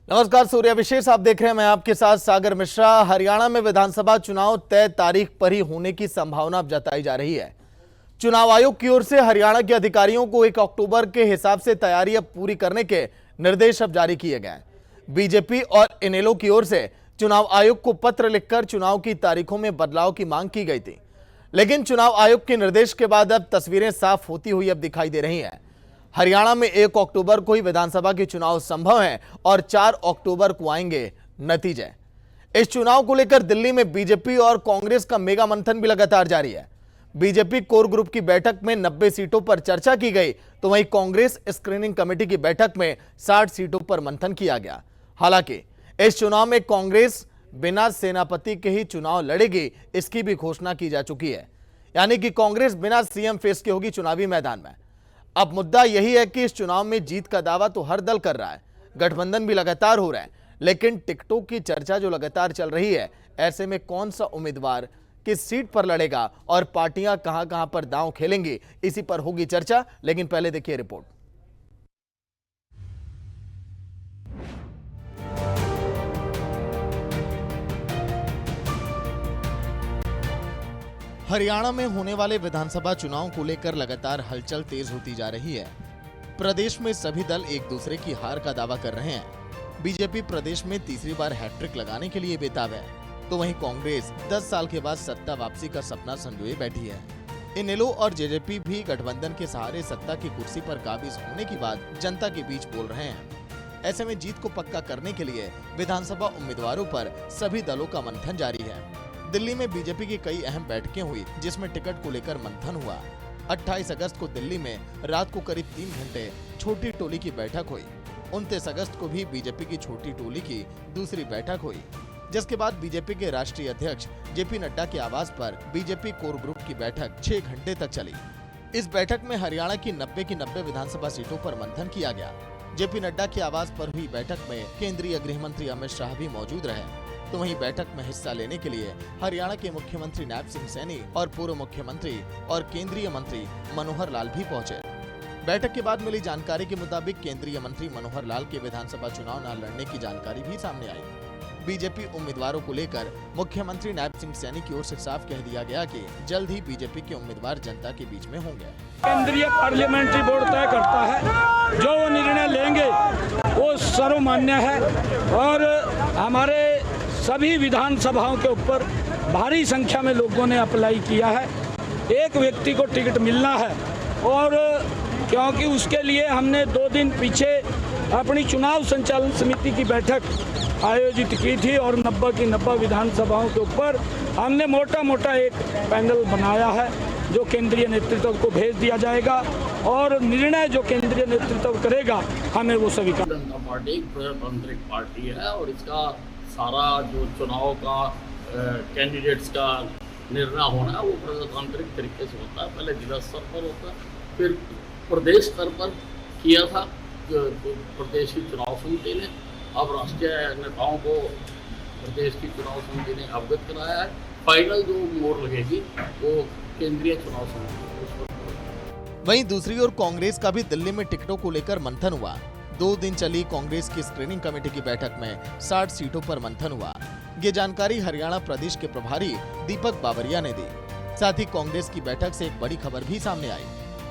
नमस्कार, सूर्य विशेष आप देख रहे हैं। मैं आपके साथ सागर मिश्रा। हरियाणा में विधानसभा चुनाव तय तारीख पर ही होने की संभावना अब जताई जा रही है। चुनाव आयोग की ओर से हरियाणा के अधिकारियों को 1 अक्टूबर के हिसाब से तैयारी अब पूरी करने के निर्देश अब जारी किए गए हैं। बीजेपी और इनेलो की ओर से चुनाव आयोग को पत्र लिखकर चुनाव की तारीखों में बदलाव की मांग की गई थी, लेकिन चुनाव आयोग के निर्देश के बाद अब तस्वीरें साफ होती हुई अब दिखाई दे रही हैं। हरियाणा में 1 अक्टूबर को ही विधानसभा के चुनाव संभव हैं और 4 अक्टूबर को आएंगे नतीजे। इस चुनाव को लेकर दिल्ली में बीजेपी और कांग्रेस का मेगा मंथन भी लगातार जारी है। बीजेपी कोर ग्रुप की बैठक में 90 सीटों पर चर्चा की गई, तो वहीं कांग्रेस स्क्रीनिंग कमेटी की बैठक में 60 सीटों पर मंथन किया गया। हालांकि इस चुनाव में कांग्रेस बिना सेनापति के ही चुनाव लड़ेगी, इसकी भी घोषणा की जा चुकी है। यानी कि कांग्रेस बिना सीएम फेस के होगी चुनावी मैदान में। अब मुद्दा यही है कि इस चुनाव में जीत का दावा तो हर दल कर रहा है, गठबंधन भी लगातार हो रहा है, लेकिन टिकटों की चर्चा जो लगातार चल रही है, ऐसे में कौन सा उम्मीदवार किस सीट पर लड़ेगा और पार्टियां कहां-कहां पर दांव खेलेंगी, इसी पर होगी चर्चा। लेकिन पहले देखिए रिपोर्ट। हरियाणा में होने वाले विधानसभा चुनाव को लेकर लगातार हलचल तेज होती जा रही है। प्रदेश में सभी दल एक दूसरे की हार का दावा कर रहे हैं। बीजेपी प्रदेश में तीसरी बार हैट्रिक लगाने के लिए बेताब है, तो वहीं कांग्रेस 10 साल के बाद सत्ता वापसी का सपना संजोए बैठी है। इनेलो और जेजेपी भी गठबंधन के सहारे सत्ता की कुर्सी पर काबिज होने की बात जनता के बीच बोल रहे हैं। ऐसे में जीत को पक्का करने के लिए विधानसभा उम्मीदवारों पर सभी दलों का मंथन जारी है। दिल्ली में बीजेपी की कई अहम बैठकें हुई, जिसमें टिकट को लेकर मंथन हुआ। 28 अगस्त को दिल्ली में रात को करीब 3 घंटे छोटी टोली की बैठक हुई। 29 अगस्त को भी बीजेपी की छोटी टोली की दूसरी बैठक हुई, जिसके बाद बीजेपी के राष्ट्रीय अध्यक्ष जेपी नड्डा के आवास पर बीजेपी कोर ग्रुप की बैठक 6 घंटे तक चली। इस बैठक में हरियाणा की 90 की 90 विधानसभा सीटों पर मंथन किया गया। जेपी नड्डा के आवास पर हुई बैठक में केंद्रीय गृह मंत्री अमित शाह भी मौजूद रहे, तो वहीं बैठक में हिस्सा लेने के लिए हरियाणा के मुख्यमंत्री नायब सिंह सैनी और पूर्व मुख्यमंत्री और केंद्रीय मंत्री मनोहर लाल भी पहुंचे। बैठक के बाद मिली जानकारी के मुताबिक केंद्रीय मंत्री मनोहर लाल के विधानसभा चुनाव न लड़ने की जानकारी भी सामने आई। बीजेपी उम्मीदवारों को लेकर मुख्यमंत्री नायब सिंह सैनी की ओर से साफ कह दिया गया कि जल्द ही बीजेपी के उम्मीदवार जनता के बीच में होंगे। केंद्रीय पार्लियामेंट्री बोर्ड तय करता है, जो वो निर्णय लेंगे वो सर्वमान्य है और हमारे सभी विधानसभाओं के ऊपर भारी संख्या में लोगों ने अप्लाई किया है। एक व्यक्ति को टिकट मिलना है और क्योंकि उसके लिए हमने 2 दिन पीछे अपनी चुनाव संचालन समिति की बैठक आयोजित की थी और 90 की 90 विधानसभाओं के ऊपर हमने मोटा एक पैनल बनाया है, जो केंद्रीय नेतृत्व को भेज दिया जाएगा और निर्णय जो केंद्रीय नेतृत्व करेगा हमें वो स्वीकार। जनता पार्टी एक प्रजातांत्रिक पार्टी है और इसका सारा जो चुनाव का कैंडिडेट्स का निर्णय होना है वो प्रजातांत्रिक तरीके से होता है। पहले जिला स्तर पर होता है, फिर प्रदेश स्तर पर किया था प्रदेश की चुनाव समिति ने। अब राष्ट्रीय नेताओं को प्रदेश की चुनाव समिति ने अवगत कराया है। फाइनल जो मोहर लगेगी वो केंद्रीय चुनाव समिति। वहीं दूसरी ओर कांग्रेस का भी दिल्ली में टिकटों को लेकर मंथन हुआ। 2 दिन चली कांग्रेस की स्क्रीनिंग कमेटी की बैठक में 60 सीटों पर मंथन हुआ। ये जानकारी हरियाणा प्रदेश के प्रभारी दीपक बावरिया ने दी। साथ ही कांग्रेस की बैठक से एक बड़ी खबर भी सामने आई।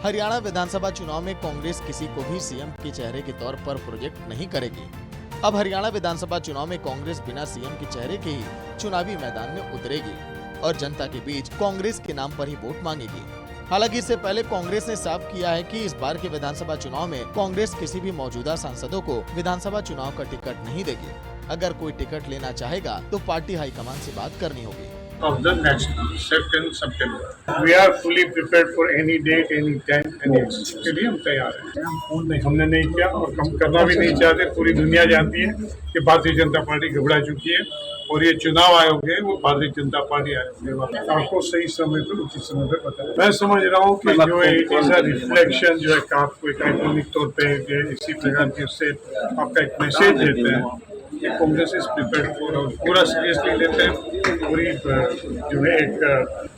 हरियाणा विधानसभा चुनाव में कांग्रेस किसी को भी सीएम के चेहरे के तौर पर प्रोजेक्ट नहीं करेगी। अब हरियाणा विधानसभा चुनाव में कांग्रेस बिना सीएम के चेहरे के ही चुनावी मैदान में उतरेगी और जनता के बीच कांग्रेस के नाम पर ही वोट मांगेगी। हालांकि इससे पहले कांग्रेस ने साफ किया है कि इस बार के विधानसभा चुनाव में कांग्रेस किसी भी मौजूदा सांसदों को विधानसभा चुनाव का टिकट नहीं देगी। अगर कोई टिकट लेना चाहेगा तो पार्टी हाईकमान से बात करनी होगी। Of the next 2nd September. We are fully prepared for any date, any time, any exercise. के लिए हम तैयार हैं। हमने नहीं किया और हम करना भी नहीं चाहते। पूरी दुनिया जानती है कि भारतीय जनता पार्टी घबरा चुकी है और ये चुनाव आयोग है वो भारतीय जनता पार्टी आयोग है। आपको सही समय पर उचित समय पर पता है। मैं समझ रहा हूँ कि जो है रिफ्लेक्शन जो है आपको एक आइकॉनिक तौर पे इसी प्रकार की उससे आपका एक मैसेज देते हैं कि कांग्रेस इज प्रिपेयर्ड फॉर, और पूरा सीरियसली लेते हैं। पूरी जो है एक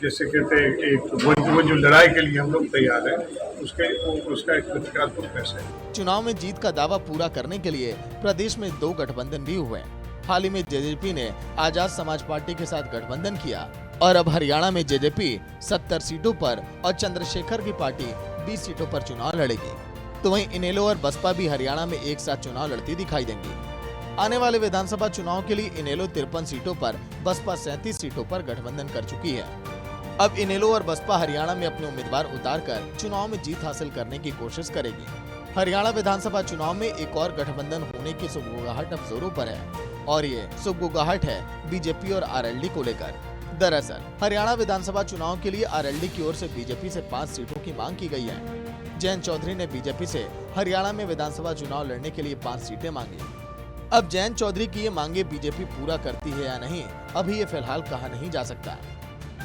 जैसे कहते हैं एक वो जो लड़ाई के लिए हम लोग तैयार हैं, उसका एक प्रतीकात्मक मैसेज है। चुनाव में जीत का दावा पूरा करने के लिए प्रदेश में 2 गठबंधन भी हुए। हाल ही में जेजेपी ने आजाद समाज पार्टी के साथ गठबंधन किया और अब हरियाणा में जेजेपी 70 सीटों पर और चंद्रशेखर की पार्टी 20 सीटों पर चुनाव लड़ेगी। तो वहीं इनेलो और बसपा भी हरियाणा में एक साथ चुनाव लड़ती दिखाई देंगी। आने वाले विधानसभा चुनाव के लिए इनेलो 53 सीटों पर, बसपा 37 सीटों पर गठबंधन कर चुकी है। अब इनेलो और बसपा हरियाणा में अपने उम्मीदवार उतारकर चुनाव में जीत हासिल करने की कोशिश करेगी। हरियाणा विधानसभा चुनाव में एक और गठबंधन होने की सुगबुगाहट अब जोरों पर है और ये सुगबुगाहट है बीजेपी और आरएलडी को लेकर। दरअसल हरियाणा विधानसभा चुनाव के लिए आरएलडी की ओर से बीजेपी से 5 सीटों की मांग की गई है। जयंत चौधरी ने बीजेपी से हरियाणा में विधानसभा चुनाव लड़ने के लिए 5 सीटें मांगी। अब जयंत चौधरी की ये मांगे बीजेपी पूरा करती है या नहीं, अभी ये फिलहाल कहा नहीं जा सकता।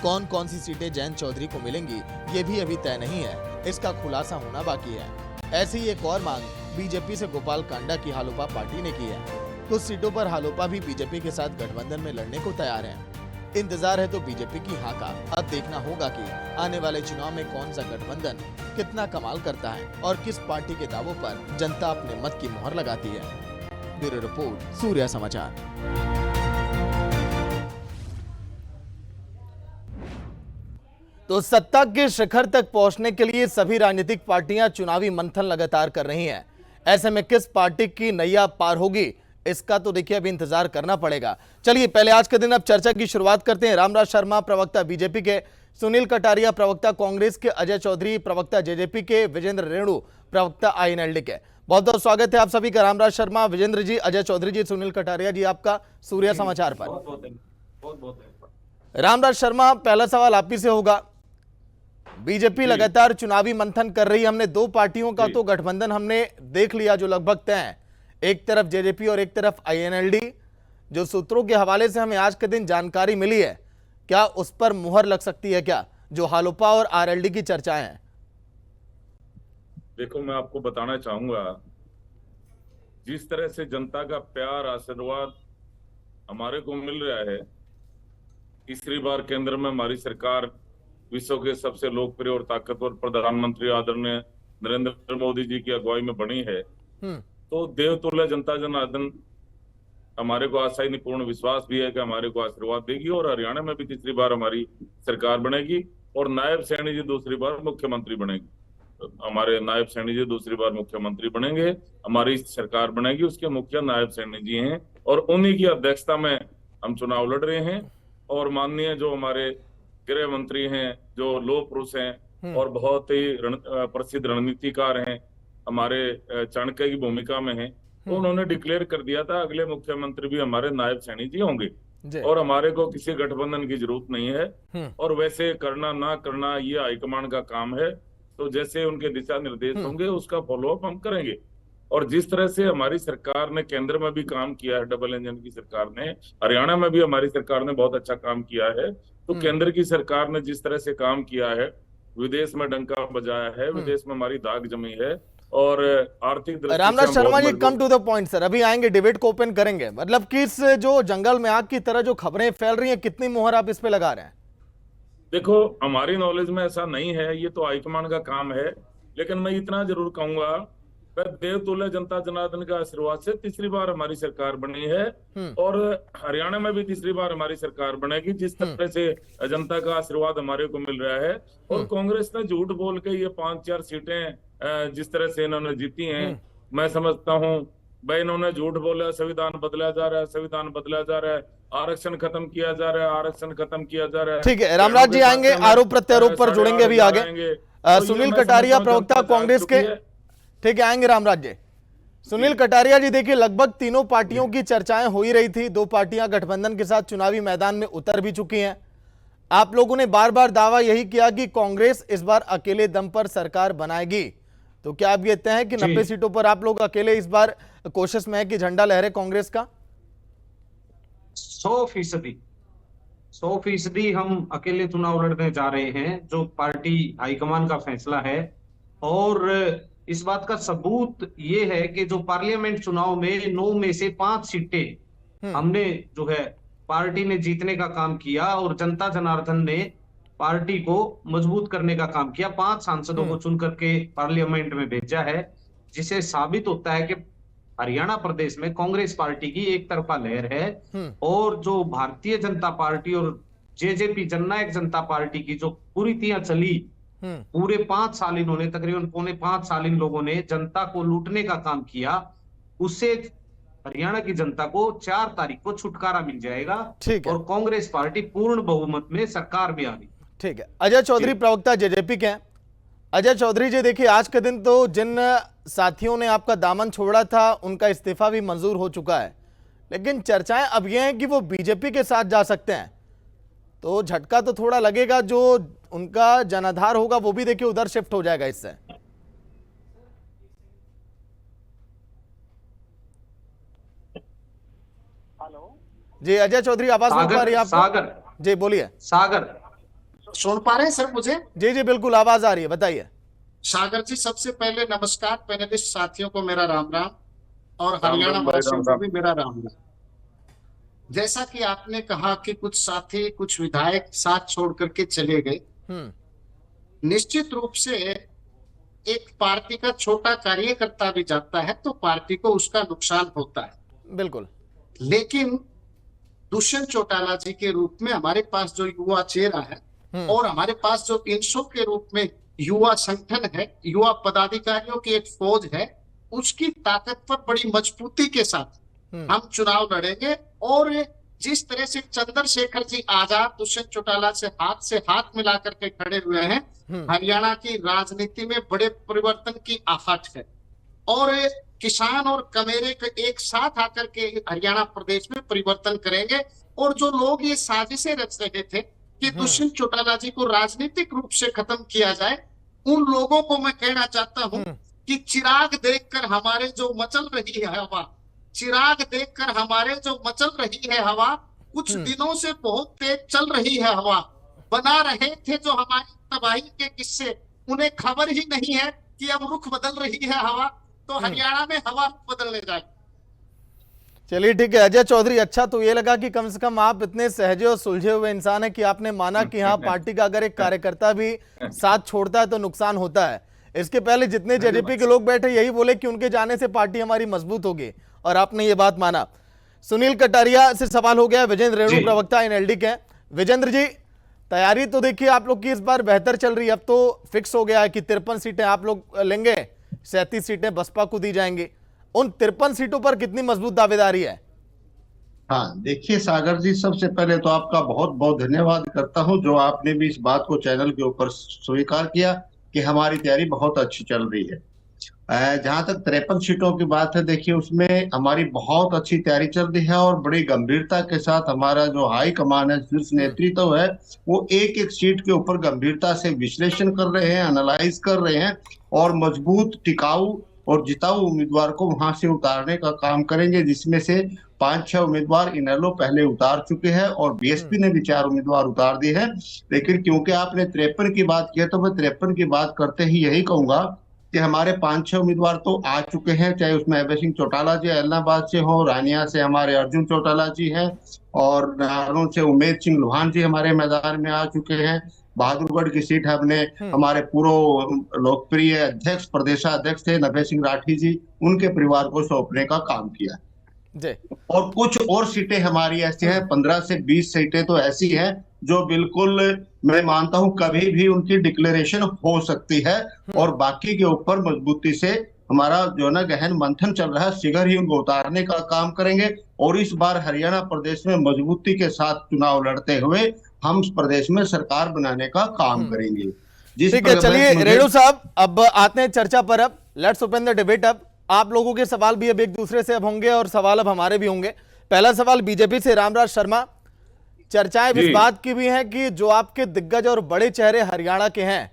कौन कौन सी सीटें जयंत चौधरी को मिलेंगी ये भी अभी तय नहीं है, इसका खुलासा होना बाकी है। ऐसी ही एक और मांग बीजेपी से गोपाल कांडा की हालोपा पार्टी ने की है। कुछ सीटों पर हालोपा भी बीजेपी के साथ गठबंधन में लड़ने को तैयार है। इंतजार है तो बीजेपी की हाँ का। अब देखना होगा कि आने वाले चुनाव में कौन सा गठबंधन कितना कमाल करता है और किस पार्टी के दावों पर जनता अपने मत की मोहर लगाती है। ब्यूरो रिपोर्ट, सूर्या समाचार। तो सत्ता के शिखर तक पहुंचने के लिए सभी राजनीतिक पार्टियां चुनावी मंथन लगातार कर रही हैं। ऐसे में किस पार्टी की नैया पार होगी, इसका तो देखिए अभी इंतजार करना पड़ेगा। चलिए पहले आज के दिन अब चर्चा की शुरुआत करते हैं। रामराज शर्मा प्रवक्ता बीजेपी के, सुनील कटारिया प्रवक्ता कांग्रेस के, अजय चौधरी प्रवक्ता जेजेपी के, विजेंद्र रेणु प्रवक्ता आईएनएलडी के। बहुत बहुत स्वागत है आप सभी का। रामराज शर्मा, विजेंद्र जी, अजय चौधरी जी, सुनील कटारिया जी, आपका सूर्या समाचार पर। बहुत रामराज शर्मा, पहला सवाल आप ही से होगा। बीजेपी लगातार चुनावी मंथन कर रही है। हमने 2 पार्टियों का तो गठबंधन हमने देख लिया जो लगभग तय है, एक तरफ जेजेपी और एक तरफ आईएनएलडी। जो सूत्रों के हवाले से हमें आज के दिन जानकारी मिली है, क्या उस पर मुहर लग सकती है क्या, जो हालोपा और आरएलडी की चर्चाएं हैं? देखो, मैं आपको बताना चाहूंगा, जिस तरह से जनता का प्यार आशीर्वाद हमारे को मिल रहा है, तीसरी बार केंद्र में हमारी सरकार विश्व के सबसे लोकप्रिय और ताकतवर प्रधानमंत्री आदरणीय नरेंद्र मोदी जी की अगुवाई में बनी है, तो देवतुल्य जनता जनार्दन हमारे को आशा पूर्ण विश्वास भी है कि हमारे को आशीर्वाद देगी और हरियाणा में भी तीसरी बार हमारी सरकार बनेगी और नायब सैनी जी दूसरी बार मुख्यमंत्री बनेगी। हमारे नायब सैनी जी दूसरी बार मुख्यमंत्री बनेंगे, हमारी सरकार बनेगी, उसके मुखिया नायब सैनी जी हैं और उन्हीं की अध्यक्षता में हम चुनाव लड़ रहे हैं। और माननीय जो हमारे गृह मंत्री हैं, जो लोह पुरुष हैं और बहुत ही प्रसिद्ध रणनीतिकार हैं, हमारे चाणक्य की भूमिका में हैं, तो उन्होंने डिक्लेयर कर दिया था अगले मुख्यमंत्री भी हमारे नायब सैनी जी होंगे और हमारे को किसी गठबंधन की जरूरत नहीं है। और वैसे करना ना करना ये हाईकमान का काम है, तो जैसे उनके दिशा निर्देश होंगे उसका फॉलोअप हम करेंगे। और जिस तरह से हमारी सरकार ने केंद्र में भी काम किया है, डबल इंजन की सरकार ने, हरियाणा में भी हमारी सरकार ने बहुत अच्छा काम किया है, तो केंद्र की सरकार ने जिस तरह से काम किया है, विदेश में डंका बजाया है, विदेश में हमारी दाग जमी है और आर्थिक। Ramraj Sharma ji, come to the point sir, अभी आएंगे, डिबेट को ओपन करेंगे। मतलब कि इस जो जंगल में आग की तरह जो खबरें फैल रही हैं, कितनी मोहर आप इस पे लगा रहे हैं? देखो, हमारी नॉलेज में ऐसा नहीं है, ये तो हाईकमान का काम है, लेकिन मैं इतना जरूर कहूंगा, देवतुल्य जनता जनार्दन का आशीर्वाद से तीसरी बार हमारी सरकार बनी है और हरियाणा में भी तीसरी बार हमारी सरकार बनेगी, जिस तरह से जनता का आशीर्वाद हमारे को मिल रहा है। और कांग्रेस ने झूठ बोल के ये 5-4 सीटें जिस तरह से इन्होंने जीती हैं, मैं समझता हूँ भाई इन्होंने झूठ बोला, संविधान बदला जा रहा है, संविधान बदला जा रहा है, आरक्षण खत्म किया जा रहा है, आरक्षण खत्म किया जा रहा है। ठीक है, रामराज जी आएंगे, आरोप प्रत्यारोप पर जुड़ेंगे अभी आगे। सुनील कटारिया प्रवक्ता कांग्रेस के, ठीक है, आएंगे रामराज जी। सुनील कटारिया जी, देखिए लगभग तीनों पार्टियों की चर्चाएं हो ही रही थी, 2 पार्टियां गठबंधन के साथ चुनावी मैदान में उतर भी चुकी हैं। आप लोगों ने बार बार दावा यही किया कि कांग्रेस इस बार अकेले दम पर सरकार बनाएगी, तो क्या आप ये तय है कि 90 सीटों पर आप लोग अकेले इस बार कोशिश में है कि झंडा लहरे कांग्रेस का? 100% हम अकेले चुनाव लड़ने जा रहे हैं, जो पार्टी हाईकमान का फैसला है। और इस बात का सबूत ये है कि जो पार्लियामेंट चुनाव में 9 में से 5 सीटें हमने जो है पार्टी ने जीतने का काम किया और जनता जनार्दन ने पार्टी को मजबूत करने का काम किया। 5 सांसदों को चुन करके पार्लियामेंट में भेजा है, जिसे साबित होता है कि हरियाणा प्रदेश में कांग्रेस पार्टी की एक तरफा लहर है और जो भारतीय जनता पार्टी और जेजेपी जननायक जनता पार्टी की जो कुरीतियां चली, पूरे 5 साल इन्होंने, तकरीबन पौने 5 साल इन लोगों ने जनता को लूटने का काम किया, उससे हरियाणा की जनता को 4 तारीख को छुटकारा मिल जाएगा। ठीक है। और कांग्रेस पार्टी पूर्ण बहुमत में सरकार में आ रही। ठीक है। अजय चौधरी प्रवक्ता जेजेपी के हैं। अजय चौधरी जी, देखिए आज के दिन तो जिन साथियों ने आपका दामन छोड़ा था उनका इस्तीफा भी मंजूर हो चुका है, लेकिन चर्चाएं अब यह हैं कि वो बीजेपी के साथ जा सकते हैं, तो झटका तो थोड़ा लगेगा, जो उनका जनाधार होगा वो भी देखिए उधर शिफ्ट हो जाएगा इससे। जी अजय चौधरी, आवाज नहीं आ रही है आपको? सागर जी बोलिए। सागर सुन पा रहे हैं सर मुझे? जी जी बिल्कुल आवाज आ रही है, बताइए। सागर जी, सबसे पहले नमस्कार पैनलिस्ट साथियों को मेरा राम राम और हरियाणा राम भाई, वासियों राम को राम। भी मेरा राम राम। जैसा कि आपने कहा कि कुछ साथी, कुछ विधायक साथ छोड़ करके चले गए, निश्चित रूप से एक पार्टी का छोटा कार्यकर्ता भी जाता है तो पार्टी को उसका नुकसान होता है। बिल्कुल। लेकिन दुष्यंत चौटाला जी के रूप में हमारे पास जो युवा चेहरा है और हमारे पास जो इंसो के रूप में युवा संगठन है, युवा पदाधिकारियों की एक फौज है, उसकी ताकत पर बड़ी मजबूती के साथ हम चुनाव लड़ेंगे। और जिस तरह से चंद्रशेखर जी आजाद दुष्यंत चौटाला से हाथ मिला करके खड़े हुए हैं, हरियाणा की राजनीति में बड़े परिवर्तन की आहट है और किसान और कमेरे के एक साथ आकर के हरियाणा प्रदेश में परिवर्तन करेंगे। और जो लोग ये साजिशें रच रहे थे कि दुष्यंत चौटाला जी को राजनीतिक रूप से खत्म किया जाए, उन लोगों को मैं कहना चाहता हूं कि चिराग देखकर हमारे जो मचल रही है हवा, चिराग देखकर हमारे जो मचल रही है हवा, कुछ दिनों से बहुत तेज चल रही है हवा। बना रहे थे जो हमारी तबाही के किस्से, उन्हें खबर ही नहीं है कि अब रुख बदल रही है हवा, तो हरियाणा में हवा बदलने जाएगी। चलिए ठीक है अजय चौधरी, अच्छा तो ये लगा कि कम से कम आप इतने सहजे और सुलझे हुए इंसान है कि आपने माना कि हाँ पार्टी का अगर एक कार्यकर्ता भी साथ छोड़ता है तो नुकसान होता है। इसके पहले जितने जेजेपी के लोग बैठे यही बोले कि उनके जाने से पार्टी हमारी मजबूत होगी और आपने ये बात माना। सुनील कटारिया से सवाल हो गया, विजेंद्र रेणु प्रवक्ता एनएलडी के। विजेंद्र जी, तैयारी तो देखिए आप लोग की इस बार बेहतर चल रही है, अब तो फिक्स हो गया है कि 53 सीटें आप लोग लेंगे, 37 सीटें बसपा को दी जाएंगी। उन 53 सीटों पर कितनी मजबूत दावेदारी है? हाँ देखिए सागर जी, सबसे पहले तो आपका बहुत बहुत धन्यवाद करता हूं जो आपने भी इस बात को चैनल के ऊपर स्वीकार किया कि हमारी तैयारी बहुत अच्छी चल रही है। जहां तक 53 सीटों की बात है, देखिए उसमें हमारी बहुत अच्छी तैयारी चल रही है और बड़ी गंभीरता के साथ हमारा जो हाई कमान है, शीर्ष नेतृत्व है, वो एक एक सीट के ऊपर गंभीरता से विश्लेषण कर रहे हैं, एनालाइज कर रहे हैं और मजबूत, टिकाऊ और जिताऊ उम्मीदवार को वहां से उतारने का काम करेंगे, जिसमें से 5-6 उम्मीदवार इनेलो पहले उतार चुके हैं और बीएसपी ने भी 4 उम्मीदवार उतार दिए हैं। लेकिन क्योंकि आपने 53 की बात की है तो मैं 53 की बात करते ही यही कहूंगा कि हमारे 5-6 उम्मीदवार तो आ चुके हैं, चाहे उसमें अभय सिंह चौटाला जी एलनाबाद से हो, रानिया से हमारे अर्जुन चौटाला जी हैं और नाहरनौल से उमेद सिंह लोहान जी हमारे मैदान में आ चुके हैं। बहादुरगढ़ की सीट हमने हमारे पूर्व लोकप्रिय अध्यक्ष, प्रदेशाध्यक्ष थे नभे सिंह राठी जी, उनके परिवार को सौंपने का काम किया जी। और कुछ और सीटें हमारी ऐसी हैं, 15 से 20 सीटें तो ऐसी हैं जो बिल्कुल मैं मानता हूं कभी भी उनकी डिक्लेरेशन हो सकती है और बाकी के ऊपर मजबूती से हमारा जो ना गहन मंथन चल रहा है, शीघ्र ही उनको उतारने का काम करेंगे और इस बार हरियाणा प्रदेश में मजबूती के साथ चुनाव लड़ते हुए हम इस प्रदेश में सरकार बनाने का काम करेंगे। ठीक है, चलिए रेणु साहब अब आते हैं चर्चा पर। अब लेट्स ओपन द डिबेट। अब आप लोगों के सवाल भी अब एक दूसरे से अब होंगे और सवाल अब हमारे भी होंगे। पहला सवाल बीजेपी से रामराज शर्मा। चर्चाएं इस बात की भी हैं कि जो आपके दिग्गज और बड़े चेहरे हरियाणा के हैं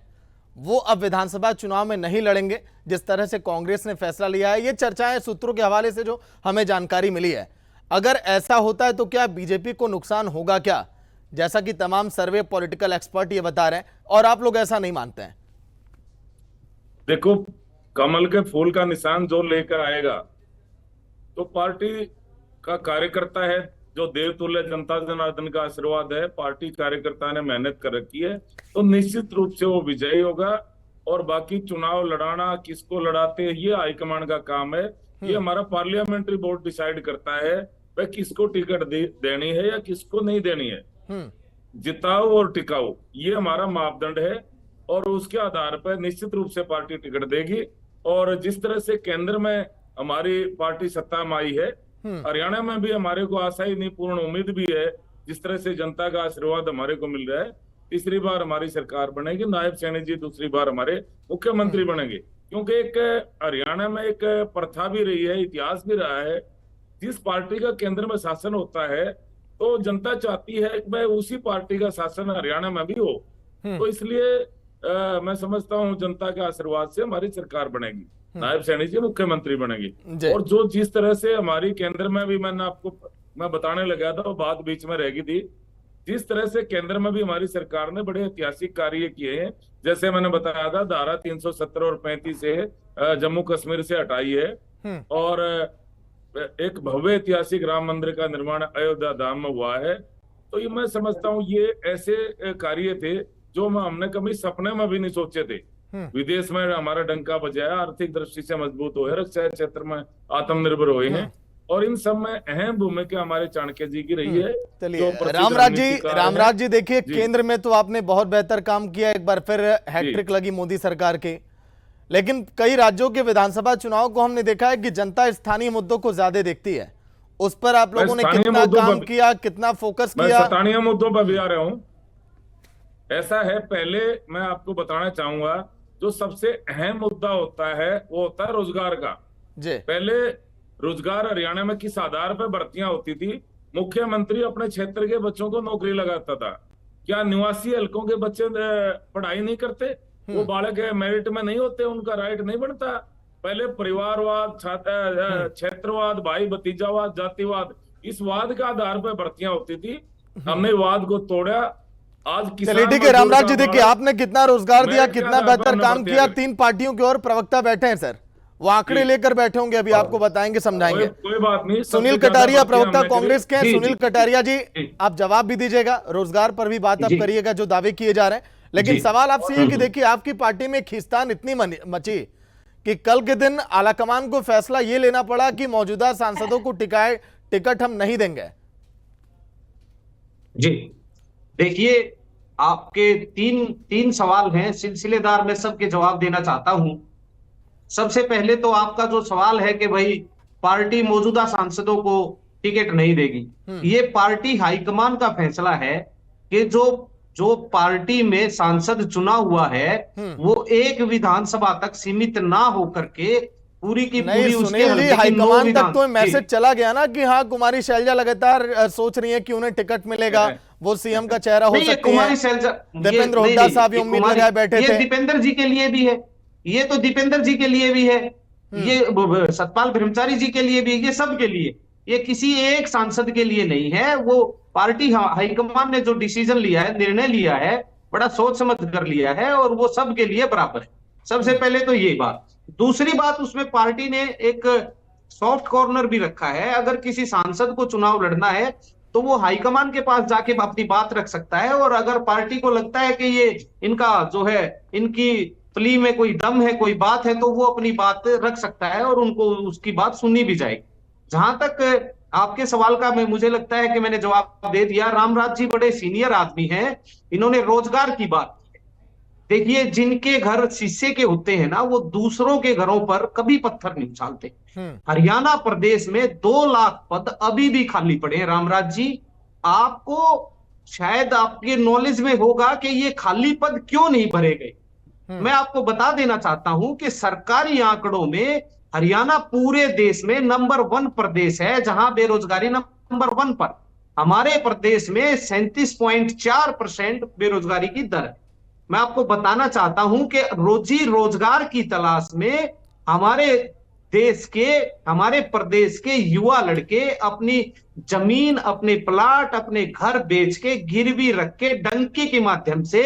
वो अब विधानसभा चुनाव में नहीं लड़ेंगे, जिस तरह से कांग्रेस ने फैसला लिया है। ये चर्चाएं सूत्रों के हवाले से जो हमें जानकारी मिली है, अगर ऐसा होता है तो क्या बीजेपी को नुकसान होगा क्या, जैसा कि तमाम सर्वे पॉलिटिकल एक्सपर्ट ये बता रहे हैं और आप लोग ऐसा नहीं मानते हैं? देखो, कमल के फूल का निशान जो लेकर आएगा तो पार्टी का कार्यकर्ता है, जो देवतुल्य जनता जनार्दन का आशीर्वाद है, पार्टी कार्यकर्ता ने मेहनत कर रखी है, तो निश्चित रूप से वो विजयी होगा। और बाकी चुनाव लड़ाना, किसको लड़ाते हैं, ये हाईकमान का काम है। ये हमारा पार्लियामेंट्री बोर्ड डिसाइड करता है वह किसको टिकट देनी है या किसको नहीं देनी है। जिताओ और टिकाओ, ये हमारा मापदंड है और उसके आधार पर निश्चित रूप से पार्टी टिकट देगी। और जिस तरह से केंद्र में हमारी पार्टी सत्ता में आई है, हरियाणा में भी हमारे को आशा ही नहीं, पूर्ण उम्मीद भी है। जिस तरह से जनता का आशीर्वाद हमारे को मिल रहा है, तीसरी बार हमारी सरकार बनेगी, नायब सैनी जी दूसरी बार हमारे मुख्यमंत्री बनेंगे। क्योंकि एक हरियाणा में एक प्रथा भी रही है, इतिहास भी रहा है, जिस पार्टी का केंद्र में शासन होता है तो जनता चाहती है कि भाई उसी पार्टी का शासन हरियाणा में भी हो। तो इसलिए मैं समझता हूँ जनता के आशीर्वाद से हमारी सरकार बनेगी, नायब सैनी जी मुख्यमंत्री बनेगी। और जो जिस तरह से हमारी केंद्र में भी मैं बताने लगा था, वो बात बीच में रह गई थी। जिस तरह से केंद्र में भी हमारी सरकार ने बड़े ऐतिहासिक कार्य किए हैं, जैसे मैंने बताया था, धारा 370 और 35 से जम्मू कश्मीर से हटाई है और एक भव्य ऐतिहासिक राम मंदिर का निर्माण अयोध्या धाम में हुआ है। तो ये मैं समझता हूँ ये ऐसे कार्य थे जो हमने कभी सपने में भी नहीं सोचे थे। विदेश में हमारा डंका बजाया, आर्थिक दृष्टि से मजबूत हुए, रक्षा क्षेत्र में आत्मनिर्भर हुए हैं और इन सब में अहम भूमिका हमारे चाणक्य जी की रही है। चलिए रामराज जी देखिए, केंद्र में तो आपने बहुत बेहतर काम किया, एक बार फिर हैट्रिक लगी मोदी सरकार के। लेकिन कई राज्यों के विधानसभा चुनाव को हमने देखा है कि जनता स्थानीय मुद्दों को ज्यादा देखती है। उस पर आप लोगों ने कितना काम किया, कितना फोकस किया? स्थानीय मुद्दों पर भी आ रहा हूँ। ऐसा है, पहले मैं आपको बताना चाहूंगा, जो सबसे अहम मुद्दा होता है वो होता है रोजगार का। पहले रोजगार हरियाणा में किस आधार पर भर्तियां होती थी? मुख्यमंत्री अपने क्षेत्र के बच्चों को नौकरी लगाता था। क्या निवासी हलकों के बच्चे पढ़ाई नहीं करते? वो बालक मेरिट में नहीं होते, उनका राइट नहीं बनता? पहले परिवारवाद, क्षेत्रवाद, भाई भतीजावाद, जातिवाद, इस वाद के आधार पर भर्तियां होती थी। हमने वाद को तोड़ा। आज चलिए ठीक है रामराज जी, देखिए आपने कितना रोजगार दिया, कितना बेहतर काम किया। 3 पार्टियों के और प्रवक्ता बैठे हैं सर, वो आंकड़े लेकर बैठे होंगे, अभी आपको बताएंगे, समझाएंगे। कोई बात नहीं। सुनील कटारिया प्रवक्ता कांग्रेस के हैं। सुनील कटारिया जी, आप जवाब भी दीजिएगा, रोजगार पर भी बात आप करिएगा जो दावे किए जा रहे हैं। लेकिन सवाल आपसे ये कि देखिए आपकी पार्टी में खींचतान इतनी मची कि कल के दिन आलाकमान को फैसला ये लेना पड़ा कि मौजूदा सांसदों को टिकट हम नहीं देंगे। जी देखिए, आपके तीन सवाल हैं सिलसिलेदार, मैं सबके जवाब देना चाहता हूं। सबसे पहले तो आपका जो सवाल है कि भाई पार्टी मौजूदा सांसदों को टिकट नहीं देगी, ये पार्टी हाईकमान का फैसला है कि जो पार्टी में सांसद चुना हुआ है वो एक विधानसभा तक सीमित ना होकर के पूरी की पूरी उसके हाईकमान तक तो मैसेज चला गया ना कि हाँ, कुमारी शैलजा लगातार सोच रही है कि उन्हें टिकट मिलेगा, वो सीएम का चेहरा हो सकती है। कुमारी शैलजा, दीपेंद्र हुड्डा साहब ये उम्मीद लगाए बैठे थे। दीपेंद्र जी के लिए भी है, ये तो दीपेंद्र जी के लिए भी है, ये सतपाल ब्रह्मचारी जी के लिए भी, ये सब के लिए, ये किसी एक सांसद के लिए नहीं है। वो पार्टी हाईकमान ने जो डिसीजन लिया है, निर्णय लिया है, बड़ा सोच समझ कर लिया है और वो सब के लिए बराबर है। सबसे पहले तो ये बात। दूसरी बात, उसमें पार्टी ने एक सॉफ्ट कॉर्नर भी रखा है। अगर किसी सांसद को चुनाव लड़ना है तो वो हाईकमान के पास जाके अपनी बात रख सकता है, और अगर पार्टी को लगता है कि ये इनका जो है, इनकी प्ली में कोई दम है, कोई बात है, तो वो अपनी बात रख सकता है और उनको उसकी बात सुननी भी जाएगी। जहां तक आपके सवाल का मुझे लगता है कि मैंने जवाब दे दिया। रामराज जी बड़े सीनियर आदमी हैं, इन्होंने रोजगार की बात की है। देखिए, जिनके घर शीशे के होते हैं ना, वो दूसरों के घरों पर कभी पत्थर नहीं उछालते। हरियाणा प्रदेश में 2 लाख पद अभी भी खाली पड़े हैं। रामराज जी, आपको शायद आपके नॉलेज में होगा कि ये खाली पद क्यों नहीं भरे गए। मैं आपको बता देना चाहता हूं कि सरकारी आंकड़ों में हरियाणा पूरे देश में नंबर 1 प्रदेश है, जहां बेरोजगारी नंबर 1 पर। हमारे प्रदेश में 37.4% बेरोजगारी की दर है। मैं आपको बताना चाहता हूं कि रोजी रोजगार की तलाश में हमारे प्रदेश के युवा लड़के अपनी जमीन, अपने प्लाट, अपने घर बेच के, गिरवी रख के, डंके के माध्यम से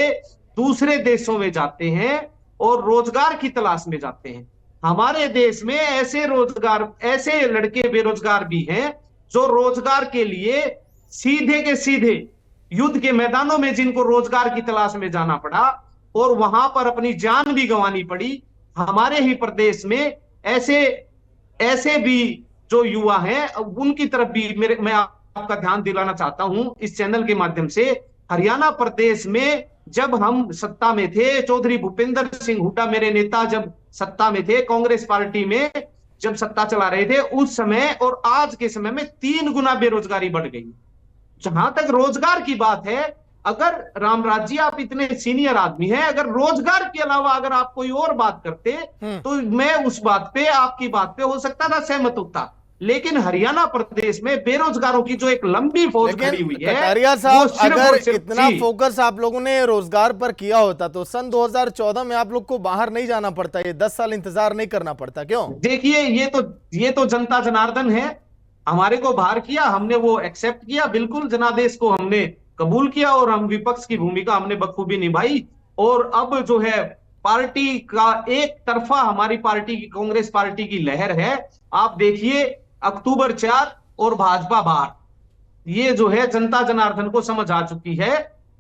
दूसरे देशों में जाते हैं और रोजगार की तलाश में जाते हैं। हमारे देश में ऐसे लड़के बेरोजगार भी हैं जो रोजगार के लिए सीधे के सीधे युद्ध के मैदानों में जिनको रोजगार की तलाश में जाना पड़ा और वहां पर अपनी जान भी गंवानी पड़ी, हमारे ही प्रदेश में ऐसे भी जो युवा हैं उनकी तरफ भी मैं आपका ध्यान दिलाना चाहता हूं इस चैनल के माध्यम से। हरियाणा प्रदेश में जब हम सत्ता में थे, चौधरी भूपेंद्र सिंह हुड्डा मेरे नेता जब सत्ता में थे, कांग्रेस पार्टी में जब सत्ता चला रहे थे, उस समय और आज के समय में 3 गुना बेरोजगारी बढ़ गई। जहां तक रोजगार की बात है, अगर रामराज जी आप इतने सीनियर आदमी हैं, अगर रोजगार के अलावा अगर आप कोई और बात करते तो मैं उस बात पे, आपकी बात पे हो सकता था सहमत होता, लेकिन हरियाणा प्रदेश में बेरोजगारों की जो एक लंबी फौज खड़ी हुई है। कटारिया साहब, अगर इतना फोकस आप लोगों ने रोजगार पर किया होता तो सन 2014 में आप लोग को बाहर नहीं जाना पड़ता, ये 10 साल इंतजार नहीं करना पड़ता, क्यों? देखिए, ये तो जनता जनार्दन है, हमारे को बाहर किया, हमने वो एक्सेप्ट किया, बिल्कुल जनादेश को हमने कबूल किया और हम विपक्ष की भूमिका हमने बखूबी निभाई। और अब जो है पार्टी का एक तरफा, हमारी पार्टी की, कांग्रेस पार्टी की लहर है। आप देखिए अक्टूबर 4 और भाजपा बाहर, ये जो है जनता जनार्दन को समझ आ चुकी है।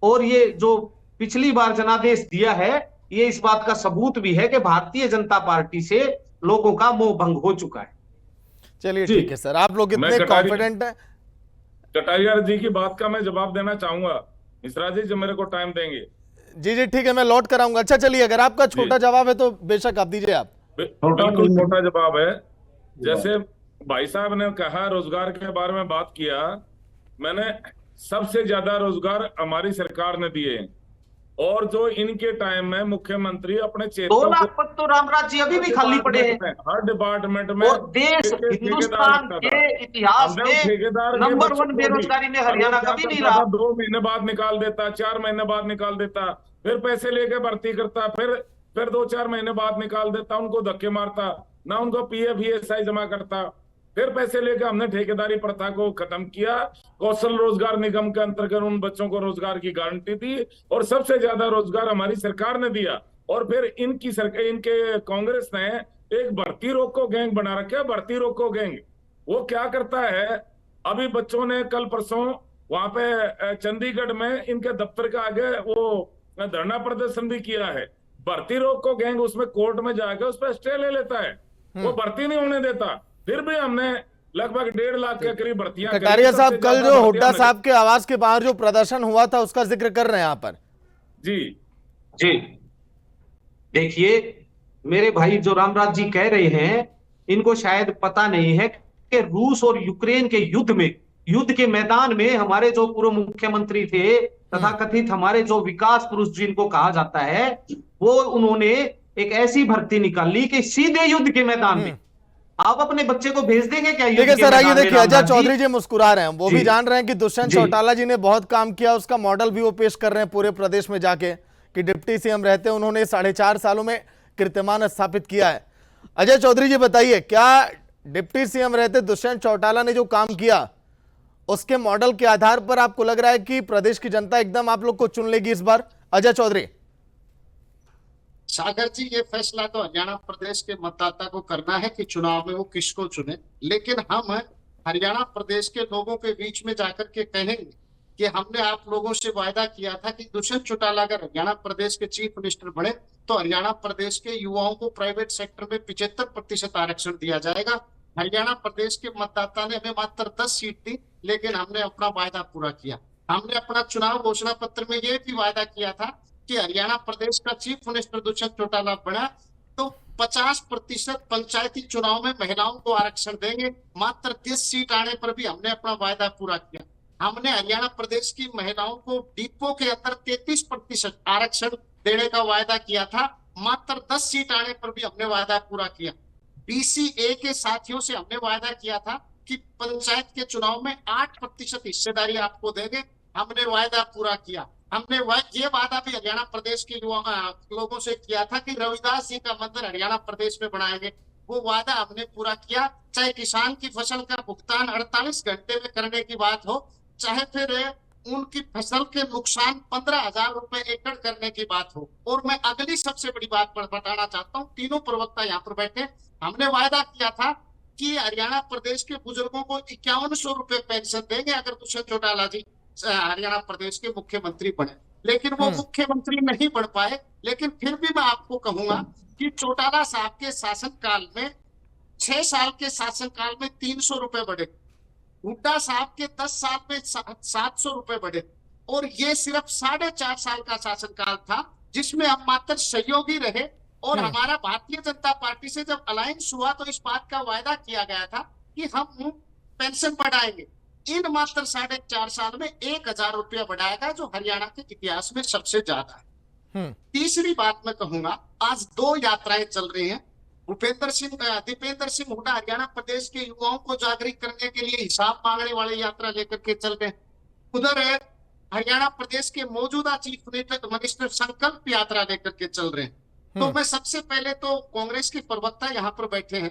और ये जो पिछली बार जनादेश दिया है, ये इस बात का सबूत भी है कि भारतीय जनता पार्टी से लोगों का मोह भंग हो चुका है। चलिए ठीक है सर, आप लोग इतने कॉन्फिडेंट हैं। कटारिया जी की बात का मैं जवाब देना चाहूंगा, मिश्रा जी जो मेरे को टाइम देंगे। जी जी ठीक है, मैं लौट कराऊंगा। अच्छा चलिए, अगर आपका छोटा जवाब है तो बेशक आप दीजिए। आप बिल्कुल छोटा जवाब है। जैसे भाई साहब ने कहा रोजगार के बारे में बात किया, मैंने सबसे ज्यादा रोजगार हमारी सरकार ने दिए, और जो इनके टाइम में मुख्यमंत्री अपने 2 लाख पद तो रामराज जी अभी भी खाली पड़े हैं हर डिपार्टमेंट में। और देश हिंदुस्तान के इतिहास में नंबर 1 बेरोजगारी में हरियाणा कभी नहीं रहा। 2 महीने बाद निकाल देता, 4 महीने बाद निकाल देता, फिर पैसे लेके भर्ती करता, फिर 2-4 महीने बाद निकाल देता, उनको धक्के मारता, ना उनको पीएफ ईएसआई जमा करता, फिर पैसे लेकर हमने ठेकेदारी प्रथा को खत्म किया, कौशल रोजगार निगम के अंतर्गत उन बच्चों को रोजगार की गारंटी दी, और सबसे ज्यादा रोजगार हमारी सरकार ने दिया। और फिर इनके कांग्रेस ने एक भर्ती रोको गैंग बना रखा है। भर्ती रोको गैंग वो क्या करता है, अभी बच्चों ने कल परसों वहां पे चंडीगढ़ में इनके दफ्तर के आगे वो धरना प्रदर्शन भी किया है। भर्ती रोको गैंग उसमें कोर्ट में जाकर उस पर स्टे ले लेता है, वो भर्ती नहीं होने देता। फिर भी हमने लगभग 1.5 लाख के करीब भर्तियां। कटारिया साहब, कल जो हुड्डा साहब के आवास के बाहर जो प्रदर्शन हुआ था उसका जिक्र कर रहे हैं यहाँ पर। जी जी देखिए, मेरे भाई जो रामराज जी कह रहे हैं, इनको शायद पता नहीं है कि रूस और यूक्रेन के युद्ध के मैदान में हमारे जो पूर्व मुख्यमंत्री थे तथा कथित हमारे जो विकास पुरुष जिनको कहा जाता है, वो उन्होंने एक ऐसी भर्ती निकाली कि सीधे युद्ध के मैदान में आप अपने बच्चे को भेज देंगे क्या? देखिए सर, आइए देखिए, अजय चौधरी जी मुस्कुरा रहे हैं, वो भी जान रहे हैं कि दुष्यंत चौटाला जी ने बहुत काम किया, उसका मॉडल भी वो पेश कर रहे हैं पूरे प्रदेश में जाके कि डिप्टी सीएम रहते उन्होंने 4.5 सालों में कीर्तिमान स्थापित किया है। अजय चौधरी जी बताइए, क्या डिप्टी सीएम रहते दुष्यंत चौटाला ने जो काम किया उसके मॉडल के आधार पर आपको लग रहा है कि प्रदेश की जनता एकदम आप लोग को चुन लेगी इस बार? अजय चौधरी। सागर जी, ये फैसला तो हरियाणा प्रदेश के मतदाता को करना है कि चुनाव में वो किसको चुने, लेकिन हम हरियाणा प्रदेश के लोगों के बीच में जाकर के कहेंगे कि हमने आप लोगों से वायदा किया था कि दुष्यंत चौटाला अगर हरियाणा प्रदेश के चीफ मिनिस्टर बने तो हरियाणा प्रदेश के युवाओं को प्राइवेट सेक्टर में 75% आरक्षण दिया जाएगा। हरियाणा प्रदेश के मतदाता ने हमें मात्र 10 सीट दी, लेकिन हमने अपना वायदा पूरा किया। हमने अपना चुनाव घोषणा पत्र में ये भी वायदा किया था कि हरियाणा प्रदेश का चीफ मिनिस्टर दुष्यंत चौटाला बना तो 50% पंचायती चुनाव में महिलाओं को आरक्षण देंगे। मात्र 30 सीट आने पर भी हमने अपना वायदा पूरा किया। हमने हरियाणा प्रदेश की महिलाओं को डिपो के अंदर 33% आरक्षण देने का वायदा किया था। मात्र 10 सीट आने पर भी हमने वायदा पूरा किया। BCA के साथियों से हमने वायदा किया था कि पंचायत के चुनाव में 8% हिस्सेदारी आपको देंगे। हमने वायदा पूरा किया। हमने ये वादा भी हरियाणा प्रदेश के युवा लोगों से किया था कि रविदास जी का मंदिर हरियाणा प्रदेश में बनाएंगे। वो वादा हमने पूरा किया। चाहे किसान की फसल का भुगतान 48 घंटे में करने की बात हो, चाहे फिर उनकी फसल के नुकसान 15,000 रुपए एकड़ करने की बात हो। और मैं अगली सबसे बड़ी बात पर बताना चाहता हूँ, तीनों प्रवक्ता यहाँ पर बैठे, हमने वायदा किया था कि हरियाणा प्रदेश के बुजुर्गों को 5100 रुपए पेंशन देंगे अगर दुष्यंत चौटाला जी हरियाणा प्रदेश के मुख्यमंत्री बने, लेकिन वो मुख्यमंत्री नहीं बन पाए। लेकिन फिर भी मैं आपको कहूंगा कि चौटाला साहब के शासनकाल में 6 साल के शासनकाल में 300 रुपए बढ़े, हुड्डा साहब के 10 साल में 700 रुपए बढ़े, और ये सिर्फ 4.5 साल का शासनकाल था जिसमें हम मात्र सहयोगी रहे। और हमारा भारतीय जनता पार्टी से जब अलायंस हुआ तो इस बात का वायदा किया गया था कि हम पेंशन बढ़ाएंगे। इन मात्र 4.5 साल में 1000 रुपया बढ़ाएगा, जो हरियाणा के इतिहास में सबसे ज्यादा है। तीसरी बात मैं कहूंगा, आज 2 यात्राएं चल रही हैं। दीपेंद्र सिंह हुड्डा हरियाणा प्रदेश के युवाओं को जागरूक करने के लिए हिसाब मांगने वाली यात्रा लेकर के चल रहे हैं। उधर हरियाणा प्रदेश के मौजूदा चीफ मिनिस्टर संकल्प यात्रा लेकर के चल रहे हैं। तो मैं सबसे पहले तो कांग्रेस के प्रवक्ता यहाँ पर बैठे हैं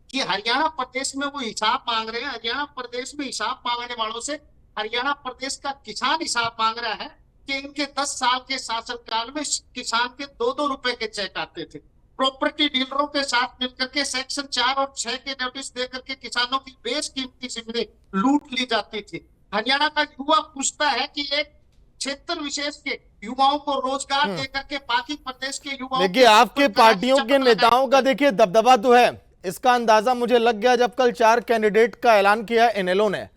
कि हरियाणा प्रदेश में वो हिसाब मांग रहे हैं। हरियाणा प्रदेश में हिसाब मांगने वालों से हरियाणा प्रदेश का किसान हिसाब मांग रहा है कि इनके 10 साल के शासनकाल में किसान के 2-2 रुपए के चेक आते थे। प्रॉपर्टी डीलरों के साथ मिलकर के सेक्शन 4 और 6 के नोटिस देकर के किसानों की बेशकीमती जमीनें लूट ली जाती थी। हरियाणा का युवा पूछता है कि एक क्षेत्र विशेष के युवाओं को रोजगार देकर के बाकी प्रदेश के युवाओं, देखिए आपके पार्टियों के नेताओं का देखिए दबदबा तो है, इसका अंदाजा मुझे लग गया जब कल 4 कैंडिडेट का ऐलान किया इनेलो ने।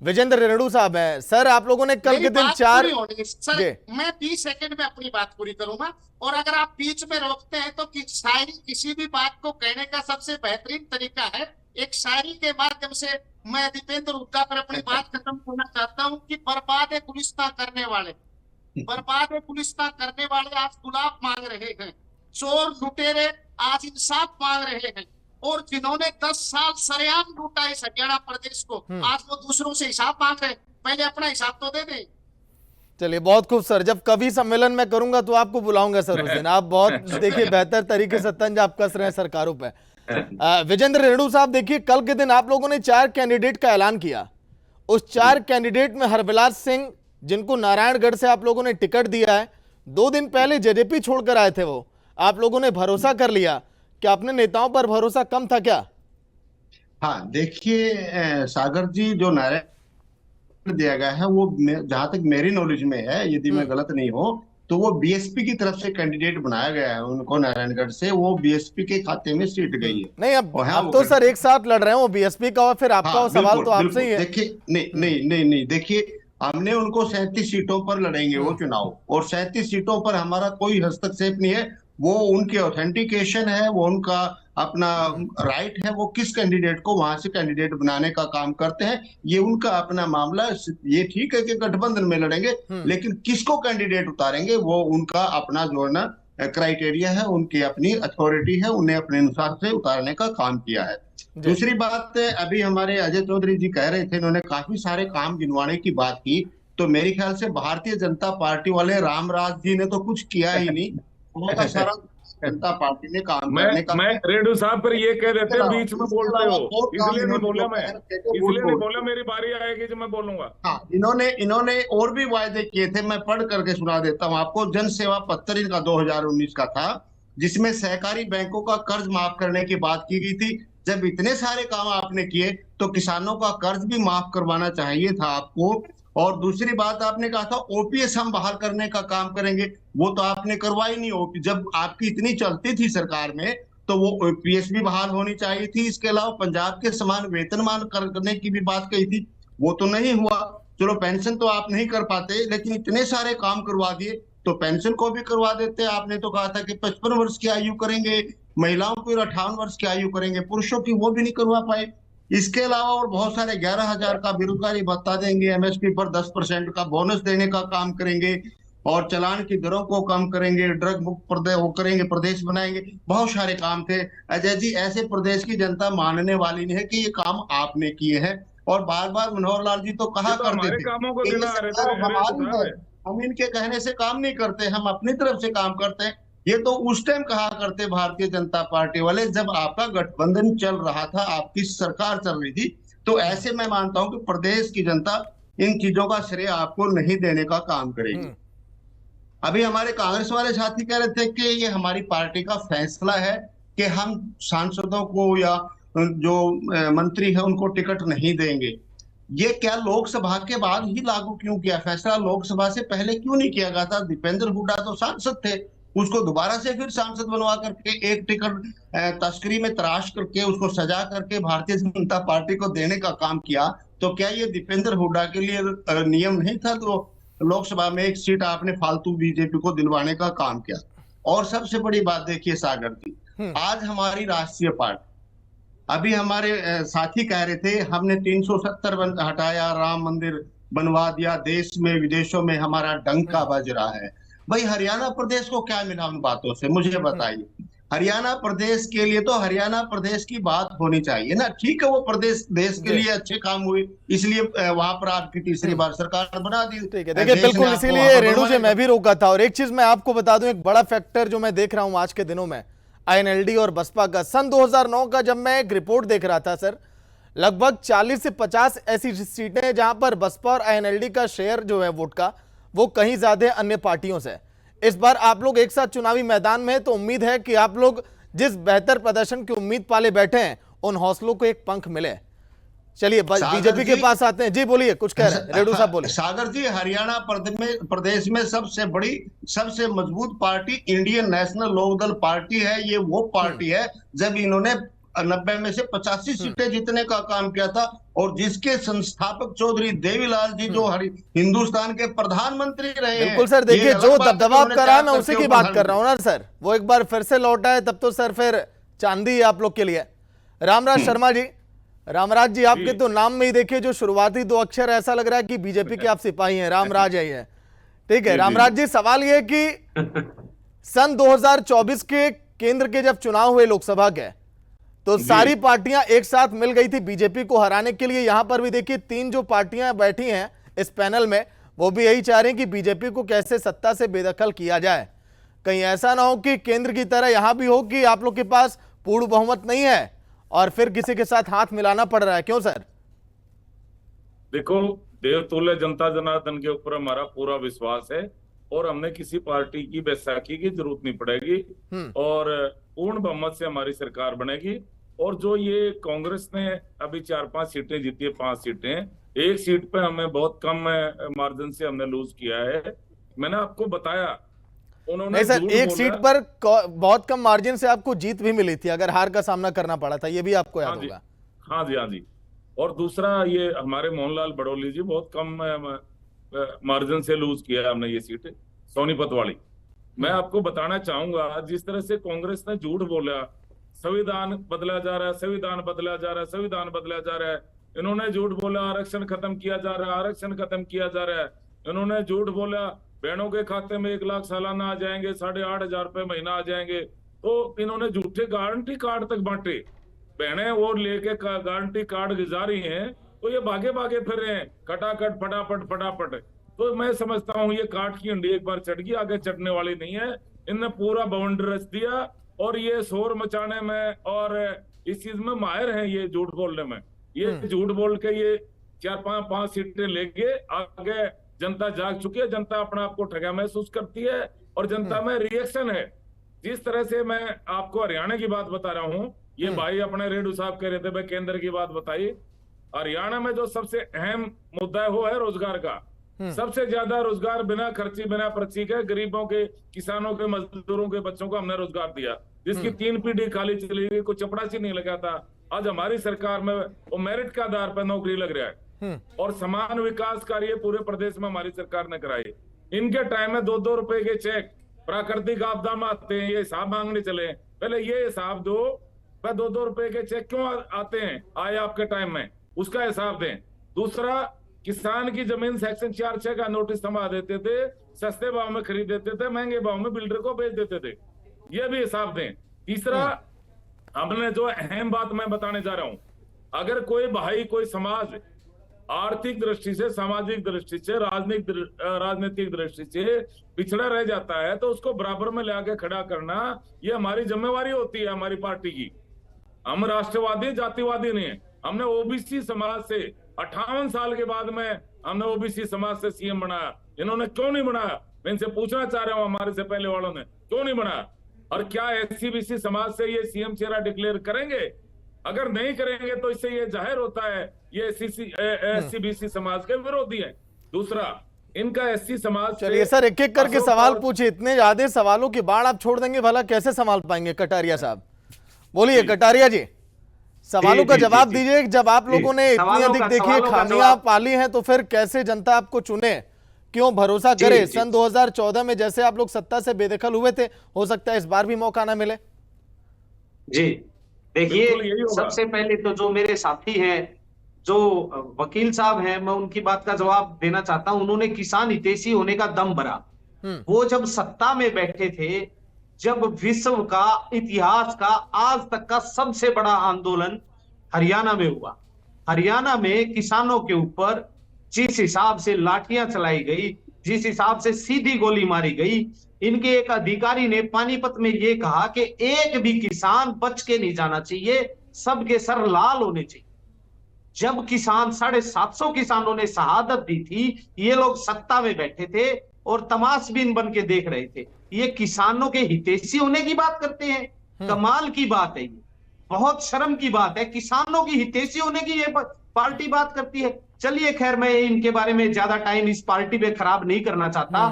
विजेंद्र रेणु साहब हैं सर, आप लोगों ने कल के दिन 4 सर, मैं 20 सेकंड में अपनी बात पूरी करूंगा, और अगर आप बीच में रोकते हैं तो शायरी किसी भी बात को कहने का सबसे बेहतरीन तरीका है एक शायरी के माध्यम से। मैं दीपेंद्र हुड्डा पर अपनी बात खत्म करना चाहता हूं कि बर्बाद गुलिस्तां करने वाले, बर्बाद गुलिस्तां करने वाले आज गुलाब मांग रहे हैं, चोर लुटेरे आज इंसाफ मांग रहे हैं, और जिन्होंने 10 साल सरेआम लूटा इस हरियाणा प्रदेश को, आज वो दूसरों से हिसाब मांग रहे हैं। पहले अपना हिसाब तो दे दें। चलिए बहुत खूब सर, जब कभी सम्मेलन में करूंगा तो आपको बुलाऊंगा सर उस दिन। आप बहुत देखिए बेहतर तरीके से तंज आप कस रहे हैं सरकारों पे। विजेंद्र रेणु साहब देखिए कल के दिन आप लोगों ने 4 कैंडिडेट का ऐलान किया। उस 4 कैंडिडेट में हरविलास सिंह, जिनको नारायणगढ़ से आप लोगों ने टिकट दिया है, 2 दिन पहले जेजेपी छोड़कर आए थे, वो आप लोगों ने भरोसा कर लिया। क्या अपने नेताओं पर भरोसा कम था क्या? हाँ देखिए सागर जी, जो नारायण दिया गया है वो जहां तक मेरी नॉलेज में है, यदि मैं गलत नहीं हो, तो वो बीएसपी की तरफ से कैंडिडेट बनाया गया है उनको। नारायणगढ़ से वो बीएसपी के खाते में सीट गई है। नहीं अब तो सर एक साथ लड़ रहे हैं वो बीएसपी का, और फिर आपका सवाल तो आपसे ही है। देखिए नहीं देखिए, हमने उनको 37 सीटों पर लड़ेंगे वो चुनाव, और 37 सीटों पर हमारा कोई हस्तक्षेप नहीं है। वो उनकी ऑथेंटिकेशन है, वो उनका अपना राइट है, वो किस कैंडिडेट को वहां से कैंडिडेट बनाने का काम करते हैं, ये उनका अपना मामला। ये ठीक है कि गठबंधन में लड़ेंगे, लेकिन किसको कैंडिडेट उतारेंगे वो उनका अपना जो है ना क्राइटेरिया है, उनकी अपनी अथॉरिटी है, उन्हें अपने अनुसार से उतारने का काम किया है। दूसरी बात, अभी हमारे अजय चौधरी जी कह रहे थे, इन्होंने काफी सारे काम गिनवाने की बात की, तो मेरे ख्याल से भारतीय जनता पार्टी वाले रामराज जी ने तो कुछ किया ही नहीं। बहुत सारा जनता पार्टी ने काम करने का। मैं रेणु साहब पर ये कह देते बीच में बोल रहे हो, इसलिए नहीं बोला मैं, इसलिए नहीं बोला, मेरी बारी आएगी जब मैं बोलूंगा। हाँ, इन्होंने और भी वायदे किए थे, मैं पढ़ करके सुना देता हूँ आपको। जन सेवा पत्र इनका 2019 का था, जिसमें सहकारी बैंकों का कर्ज माफ करने की बात की गई थी। जब इतने सारे काम आपने किए तो किसानों का कर्ज भी माफ करवाना चाहिए था आपको। और दूसरी बात, आपने कहा था ओपीएस हम बहाल करने का काम करेंगे, वो तो आपने करवाई नहीं। जब आपकी इतनी चलती थी सरकार में तो वो ओपीएस भी बहाल होनी चाहिए थी। इसके अलावा पंजाब के समान वेतनमान करने की भी बात कही थी, वो तो नहीं हुआ। चलो पेंशन तो आप नहीं कर पाते, लेकिन इतने सारे काम करवा दिए तो पेंशन को भी करवा देते। आपने तो कहा था कि 55 वर्ष की आयु करेंगे, महिलाओं को 58 वर्ष की आयु करेंगे, पुरुषों की वो भी नहीं करवा पाए। इसके अलावा और बहुत सारे 11,000 का बेरोजगारी भत्ता देंगे, एमएसपी पर 10% का बोनस देने का काम करेंगे, और चालान की दरों को कम करेंगे, ड्रग मुक्त करेंगे, प्रदेश बनाएंगे। बहुत सारे काम थे अजय जी, ऐसे प्रदेश की जनता मानने वाली नहीं है कि ये काम आपने किए हैं। और बार बार मनोहर लाल जी तो कहा करते थे हम इनके कहने से काम नहीं करते, हम अपनी तरफ से काम करते हैं। ये तो उस टाइम कहा करते भारतीय जनता पार्टी वाले, जब आपका गठबंधन चल रहा था, आपकी सरकार चल रही थी। तो ऐसे मैं मानता हूं कि प्रदेश की जनता इन चीजों का श्रेय आपको नहीं देने का काम करेगी। अभी हमारे कांग्रेस वाले साथी कह रहे थे कि ये हमारी पार्टी का फैसला है कि हम सांसदों को या जो मंत्री है उनको टिकट नहीं देंगे। ये क्या लोकसभा के बाद ही लागू क्यों किया? फैसला लोकसभा से पहले क्यों नहीं किया गया था? दीपेंद्र हुड्डा तो सांसद थे, उसको दोबारा से फिर सांसद बनवा करके एक टिकट तस्करी में तराश करके उसको सजा करके भारतीय जनता पार्टी को देने का काम किया। तो क्या ये दीपेंद्र हुड्डा के लिए नियम नहीं था? तो लोकसभा में एक सीट आपने फालतू बीजेपी को दिलवाने का काम किया। और सबसे बड़ी बात देखिए सागर जी, आज हमारी राष्ट्रीय पार्टी, अभी हमारे साथी कह रहे थे हमने 370 हटाया, राम मंदिर बनवा दिया, देश में विदेशों में हमारा डंका बज रहा है। भाई हरियाणा प्रदेश को क्या मिला उन बातों से, मुझे बताइए। हरियाणा प्रदेश के लिए तो हरियाणा प्रदेश की बात होनी चाहिए ना। ठीक है, वो प्रदेश देश के लिए अच्छे काम हुए, इसलिए वहां पर आपकी तीसरी बार सरकार बना दी। ठीक है, देखिए बिल्कुल इसीलिए रेणु जी मैं भी रोका था। और एक चीज मैं आपको बता दूं, एक बड़ा फैक्टर जो मैं देख रहा हूं आज के दिनों में आईएनएलडी और बसपा का, सन 2009 का जब मैं एक रिपोर्ट देख रहा था सर, लगभग 40 से 50 ऐसी सीटें हैं जहां पर बसपा और आईएनएलडी का शेयर जो है वोट का वो कहीं ज्यादा है अन्य पार्टियों से। इस बार आप लोग एक साथ चुनावी मैदान में, तो उम्मीद है कि आप लोग जिस बेहतर प्रदर्शन की उम्मीद पाले बैठे हैं उन हौसलों को एक पंख मिले। चलिए बीजेपी के पास आते हैं। जी बोलिए, कुछ कह रहे हैं रेणु साहब, बोलिए। सागर जी, हरियाणा प्रदेश में सबसे बड़ी, सबसे मजबूत party Indian National Lokdal party है। ये वो पार्टी है जब इन्होंने 90 में से 85 सीटें जीतने का काम किया था, और जिसके संस्थापक चौधरी देवीलाल जी जो हिंदुस्तान के प्रधानमंत्री रहे हैं। बिल्कुल सर, देखिए जो दबदबा करा है मैं उसी की बात कर रहा हूं ना सर, वो एक बार फिर से लौटा है, तब तो सर फिर चांदी है आप लोग के लिए। रामराज शर्मा जी, रामराज जी, आपके तो नाम में ही देखिए जो शुरुआती 2 अक्षर, ऐसा लग रहा है कि बीजेपी के आप सिपाही हैं, रामराज है। ठीक है रामराज जी, सवाल ये कि सन 2024 के केंद्र के जब चुनाव हुए लोकसभा के, तो सारी पार्टियां एक साथ मिल गई थी बीजेपी को हराने के लिए। यहां पर भी देखिए 3 जो पार्टियां बैठी हैं इस पैनल में, वो भी यही चाह रहे हैं कि बीजेपी को कैसे सत्ता से बेदखल किया जाए। कहीं ऐसा ना हो कि केंद्र की तरह यहां भी हो कि आप लोग के पास पूर्ण बहुमत नहीं है और फिर किसी के साथ हाथ मिलाना पड़ रहा है। क्यों सर? देखो, देवतुल्य जनता जनार्दन के ऊपर हमारा पूरा विश्वास है और हमने किसी पार्टी की बैसाखी की जरूरत नहीं पड़ेगी और पूर्ण बहुमत से हमारी सरकार बनेगी। और जो ये कांग्रेस ने अभी 4-5 सीटें जीती है, 5 सीटें, 1 सीट पे हमें बहुत कम मार्जिन से हमने लूज किया है। मैंने आपको बताया, उन्होंने नहीं सर, 1 सीट पर बहुत कम मार्जिन से आपको जीत भी मिली थी, अगर हार का सामना करना पड़ा था, ये भी आपको याद होगा। हाँ जी। और दूसरा, ये हमारे मोहनलाल बड़ौली जी बहुत कम मार्जिन से लूज किया हमने ये सीट, सोनीपत वाली। मैं आपको बताना चाहूंगा, जिस तरह से कांग्रेस ने झूठ बोला, संविधान बदला जा रहा है, संविधान बदला जा रहा है, संविधान बदला जा रहा है, इन्होंने झूठ बोला आरक्षण खत्म किया जा रहा है, आरक्षण खत्म किया जा रहा है, इन्होंने झूठ बोला बहनों के खाते में 1 लाख सालाना आ जाएंगे, 8,500 रुपए महीना आ जाएंगे। तो इन्होंने झूठे गारंटी कार्ड तक बांटे, बहनें वो लेके गारंटी कार्ड गिजा रही हैं, तो ये भागे भागे फिर रहे हैं, खटाखट फटाफट फटाफट। तो मैं समझता हूँ ये काट की हंडी एक बार चढ़ गई, आगे चढ़ने वाली नहीं है। इनने पूरा बाउंड्री रच दिया और ये शोर मचाने में और इस चीज में माहिर हैं, ये झूठ बोलने में। ये झूठ बोल के ये 4-5 सीटें लेंगे, आगे जनता जाग चुकी है, जनता अपना आपको ठगा महसूस करती है और जनता में रिएक्शन है। जिस तरह से मैं आपको हरियाणा की बात बता रहा हूँ, ये भाई अपने रेडू साहब कह रहे थे भाई केंद्र की बात बताई। हरियाणा में जो सबसे अहम मुद्दा है वो है रोजगार का। सबसे ज्यादा रोजगार बिना खर्ची बिना पर्ची के गरीबों के, किसानों के, मजदूरों के बच्चों को हमने रोजगार दिया, जिसकी 3 पीढ़ी खाली चली गई, कोई चपड़ासी नहीं लगा था। आज हमारी सरकार में वो मेरिट के आधार पर नौकरी लग रहा है और समान विकास कार्य पूरे प्रदेश में हमारी सरकार ने कराई। इनके टाइम में 2-2 रुपए के चेक प्राकृतिक आपदा में आते हैं, ये हिसाब मांगने चले, पहले ये हिसाब दो, 2-2 रुपए के चेक क्यों आते हैं, आए आपके टाइम में, उसका हिसाब दें। दूसरा, किसान की जमीन सेक्शन 4-6 का नोटिस थमा देते थे, सस्ते भाव में खरीद देते थे, महंगे भाव में बिल्डर को बेच देते थे, ये भी हिसाब दें। तीसरा, हमने जो अहम बात मैं बताने जा रहा हूं, अगर कोई भाई, कोई समाज आर्थिक दृष्टि से, सामाजिक दृष्टि से, राजनीतिक दृष्टि से पिछड़ा रह जाता है, तो उसको बराबर में लाके खड़ा करना ये हमारी जिम्मेवारी होती है, हमारी पार्टी की। हम राष्ट्रवादी जातिवादी नहीं है। हमने ओबीसी समाज से 58 साल के बाद में हमने ओबीसी समाज से सीएम बनाया। इन्होंने क्यों नहीं बनाया? मैं इनसे पूछना चाह रहा हूं, हमारे से पहले वालों ने क्यों नहीं बनाया? और क्या एससी बीसी समाज से ये सीएम चेहरा डिक्लेयर करेंगे? अगर नहीं करेंगे तो इससे ये जाहिर होता है ये SC/BC समाज के विरोधी है। दूसरा, इनका SC समाज से चलिए सर, एक एक करके अशोक सवाल और- पूछिए। इतने ज्यादा सवालों की बाढ़ आप छोड़ देंगे, भला कैसे संभाल पाएंगे? कटारिया साहब बोलिए। कटारिया जी, सवालों का जवाब दीजिए। जब आप लोगों ने इतनी अधिक देखिए खामियां पाली हैं, तो फिर कैसे जनता आपको चुने, क्यों भरोसा करे? सन 2014 में जैसे आप लोग सत्ता से बेदखल हुए थे, हो सकता है इस बार भी मौका ना मिले। जी देखिए, बिल्कुल यही होगा। सबसे पहले तो जो मेरे साथी हैं, जो वकील साहब हैं, मैं उनकी बात का जवाब देना चाहता हूं। उन्होंने किसान हितैषी होने का दम भरा। वो जब सत्ता में बैठे थे, जब विश्व का इतिहास का आज तक का सबसे बड़ा आंदोलन हरियाणा में हुआ, हरियाणा में किसानों के ऊपर जिस हिसाब से लाठियां चलाई गई, जिस हिसाब से सीधी गोली मारी गई, इनके एक अधिकारी ने पानीपत में ये कहा कि एक भी किसान बच के नहीं जाना चाहिए, सबके सर लाल होने चाहिए। जब किसान 750 किसानों ने शहादत दी थी, ये लोग सत्ता में बैठे थे और तमाशबीन बन के देख रहे थे। ये किसानों के हितैषी होने की बात करते हैं। कमाल की बात है, ये बहुत शर्म की बात है। किसानों की हितैषी होने की ये पार्टी बात करती है। चलिए खैर, मैं इनके बारे में ज्यादा टाइम इस पार्टी में खराब नहीं करना चाहता।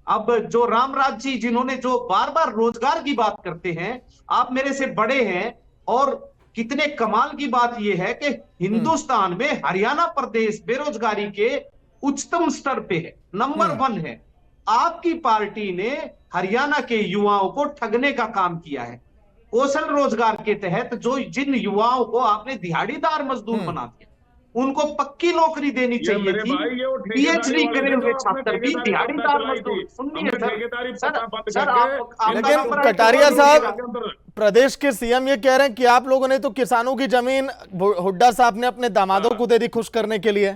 अब जो रामराज जी, जिन्होंने जो बार बार रोजगार की बात करते हैं, आप मेरे से बड़े हैं, और कितने कमाल की बात यह है कि हिंदुस्तान में हरियाणा प्रदेश बेरोजगारी के उच्चतम स्तर पे है, नंबर 1 है। आपकी पार्टी ने हरियाणा के युवाओं को ठगने का काम किया है। कौशल रोजगार के तहत जिन युवाओं को आपने दिहाड़ीदार मजदूर बना दिया, उनको पक्की नौकरी देनी चाहिए थी। PhD करे हुए छात्र भी दिहाड़ीदार मजदूर। सुनिए सर, लेकिन कटारिया साहब, प्रदेश के सीएम ये कह रहे हैं कि आप लोगों ने तो किसानों की जमीन हुड्डा साहब ने अपने दामादों को दे दी खुश करने के लिए।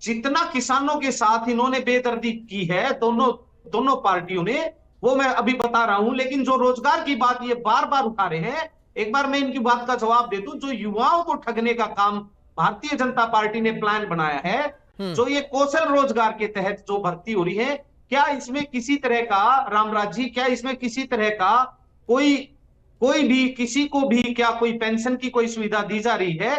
जितना किसानों के साथ इन्होंने बेदर्दी की है दोनों पार्टियों ने, वो मैं अभी बता रहा हूं। लेकिन जो रोजगार की बात ये बार बार उठा रहे हैं, एक बार मैं इनकी बात का जवाब दे दूं। जो युवाओं को ठगने का काम भारतीय जनता पार्टी ने प्लान बनाया है, जो ये कौशल रोजगार के तहत जो भर्ती हो रही है, क्या इसमें किसी तरह का, रामराज जी, क्या इसमें किसी तरह का कोई भी किसी को भी क्या कोई पेंशन की कोई सुविधा दी जा रही है,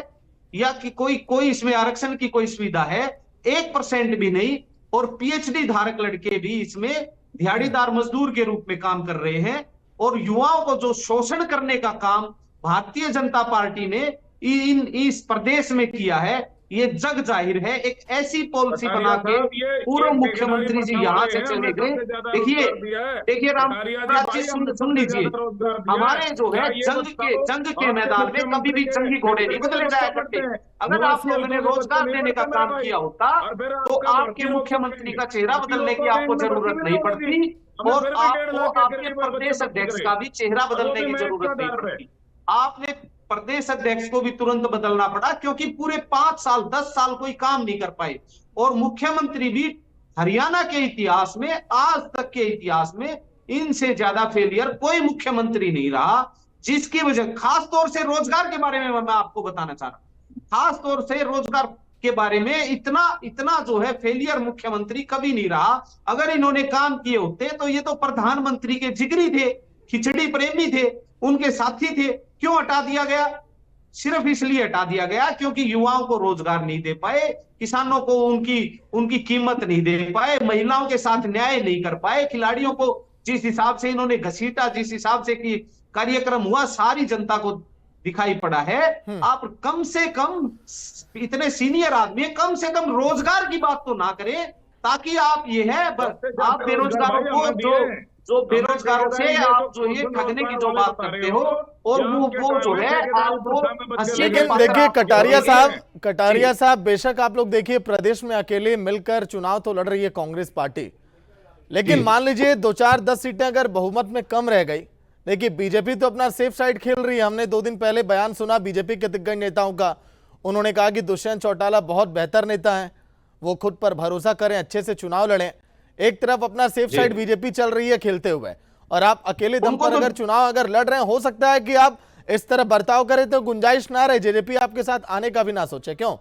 या कि कोई इसमें आरक्षण की कोई सुविधा है? 1% भी नहीं। और PhD धारक लड़के भी इसमें दिहाड़ीदार मजदूर के रूप में काम कर रहे हैं। और युवाओं को जो शोषण करने का काम भारतीय जनता पार्टी ने इस प्रदेश में किया है, ये जग जाहिर है। एक ऐसी पॉलिसी बना के पूर्व मुख्यमंत्री जी यहां से चले गए। देखिए रामराज जी, सुन लीजिए, हमारे जो है जंग के मैदान में कभी भी जंगी घोड़े नहीं बदले जाया करते। अगर आप लोगों ने रोजगार देने का काम किया होता, तो आपके मुख्यमंत्री का चेहरा बदलने की आपको जरूरत नहीं पड़ती, और आपको आपके प्रदेश अध्यक्ष का भी चेहरा बदलने की जरूरत नहीं पड़ती। आपने प्रदेश अध्यक्ष को भी तुरंत बदलना पड़ा, क्योंकि पूरे 5 साल 10 साल कोई काम नहीं कर पाए। और मुख्यमंत्री भी हरियाणा के इतिहास में, आज तक के इतिहास में, इनसे ज्यादा फेलियर कोई मुख्यमंत्री नहीं रहा। जिसकी वजह, खास तौर से रोजगार के बारे में मैं आपको बताना चाह रहा हूं, खास तौर से रोजगार के बारे में इतना जो है फेलियर मुख्यमंत्री कभी नहीं रहा। अगर इन्होंने काम किए होते तो ये तो प्रधानमंत्री के जिगरी थे, खिचड़ी प्रेमी थे, उनके साथी थे। क्यों हटा दिया गया? सिर्फ इसलिए हटा दिया गया क्योंकि युवाओं को रोजगार नहीं दे पाए, किसानों को उनकी कीमत नहीं दे पाए, महिलाओं के साथ न्याय नहीं कर पाए, खिलाड़ियों को जिस हिसाब से इन्होंने घसीटा, जिस हिसाब से कि कार्यक्रम हुआ, सारी जनता को दिखाई पड़ा है। आप कम से कम, इतने सीनियर आदमी, कम से कम रोजगार की बात तो ना करें, ताकि आप ये है आप बेरोजगारों को जो बेरोजगारों से आप जो ये ठगने की जो बात करते हो, और वो जो है आपको। लेकिन देखिए कटारिया साहब, बेशक आप लोग देखिए प्रदेश में अकेले मिलकर चुनाव तो लड़ रही है कांग्रेस पार्टी, लेकिन मान लीजिए 2-4-10 सीटें अगर बहुमत में कम रह गई, देखिए बीजेपी तो अपना सेफ साइड खेल रही है। हमने 2 दिन पहले बयान सुना बीजेपी के दिग्गज नेताओं का, उन्होंने कहा कि दुष्यंत चौटाला बहुत बेहतर नेता है, वो खुद पर भरोसा करें, अच्छे से चुनाव लड़ें। एक तरफ अपना सेफ साइड बीजेपी चल रही है खेलते हुए, और आप अकेले दम पर अगर चुनाव अगर लड़ रहे हैं, हो सकता है कि आप इस तरह बर्ताव करें तो गुंजाइश ना रहे, जेजेपी आपके साथ आने का भी ना सोचे। क्यों?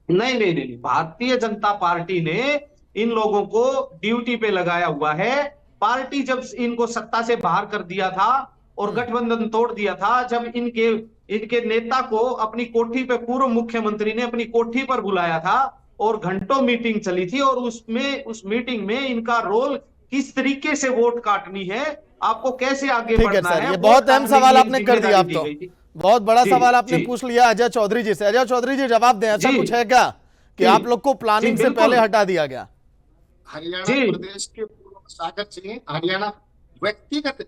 नहीं, भारतीय जनता पार्टी ने इन लोगों को ड्यूटी पे लगाया हुआ है। पार्टी जब इनको सत्ता से बाहर कर दिया था, और गठबंधन तोड़ दिया था जब इनके नेता को अपनी कोठी पे, पूर्व मुख्यमंत्री ने अपनी कोठी पर बुलाया था और घंटों मीटिंग चली थी, और उस मीटिंग में इनका रोल किस तरीके से वोट काटनी है, आपको कैसे आगे बढ़ना है। ये बहुत अहम सवाल आपने कर दिया, आप तो बहुत बड़ा सवाल आपने पूछ लिया अजय चौधरी जी से। अजय चौधरी जी जवाब दें, ऐसा कुछ है क्या कि आप लोग को प्लानिंग से पहले हटा दिया गया? हरियाणा प्रदेश के पूर्व सागर जी, हरियाणा व्यक्तिगत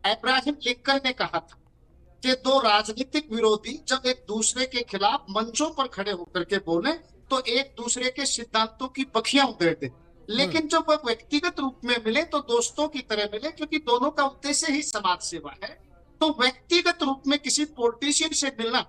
इब्राहिम लिंकन ने कहा था कि दो राजनीतिक विरोधी जब एक दूसरे के खिलाफ मंचों पर खड़े होकर के बोले तो एक दूसरे के सिद्धांतों की बखियां उधेड़ दे, लेकिन जब वह व्यक्तिगत रूप में मिले तो दोस्तों की तरह मिले, क्योंकि दोनों का उद्देश्य ही समाज सेवा है। तो व्यक्तिगत रूप में किसी पॉलिटिशियन से मिलना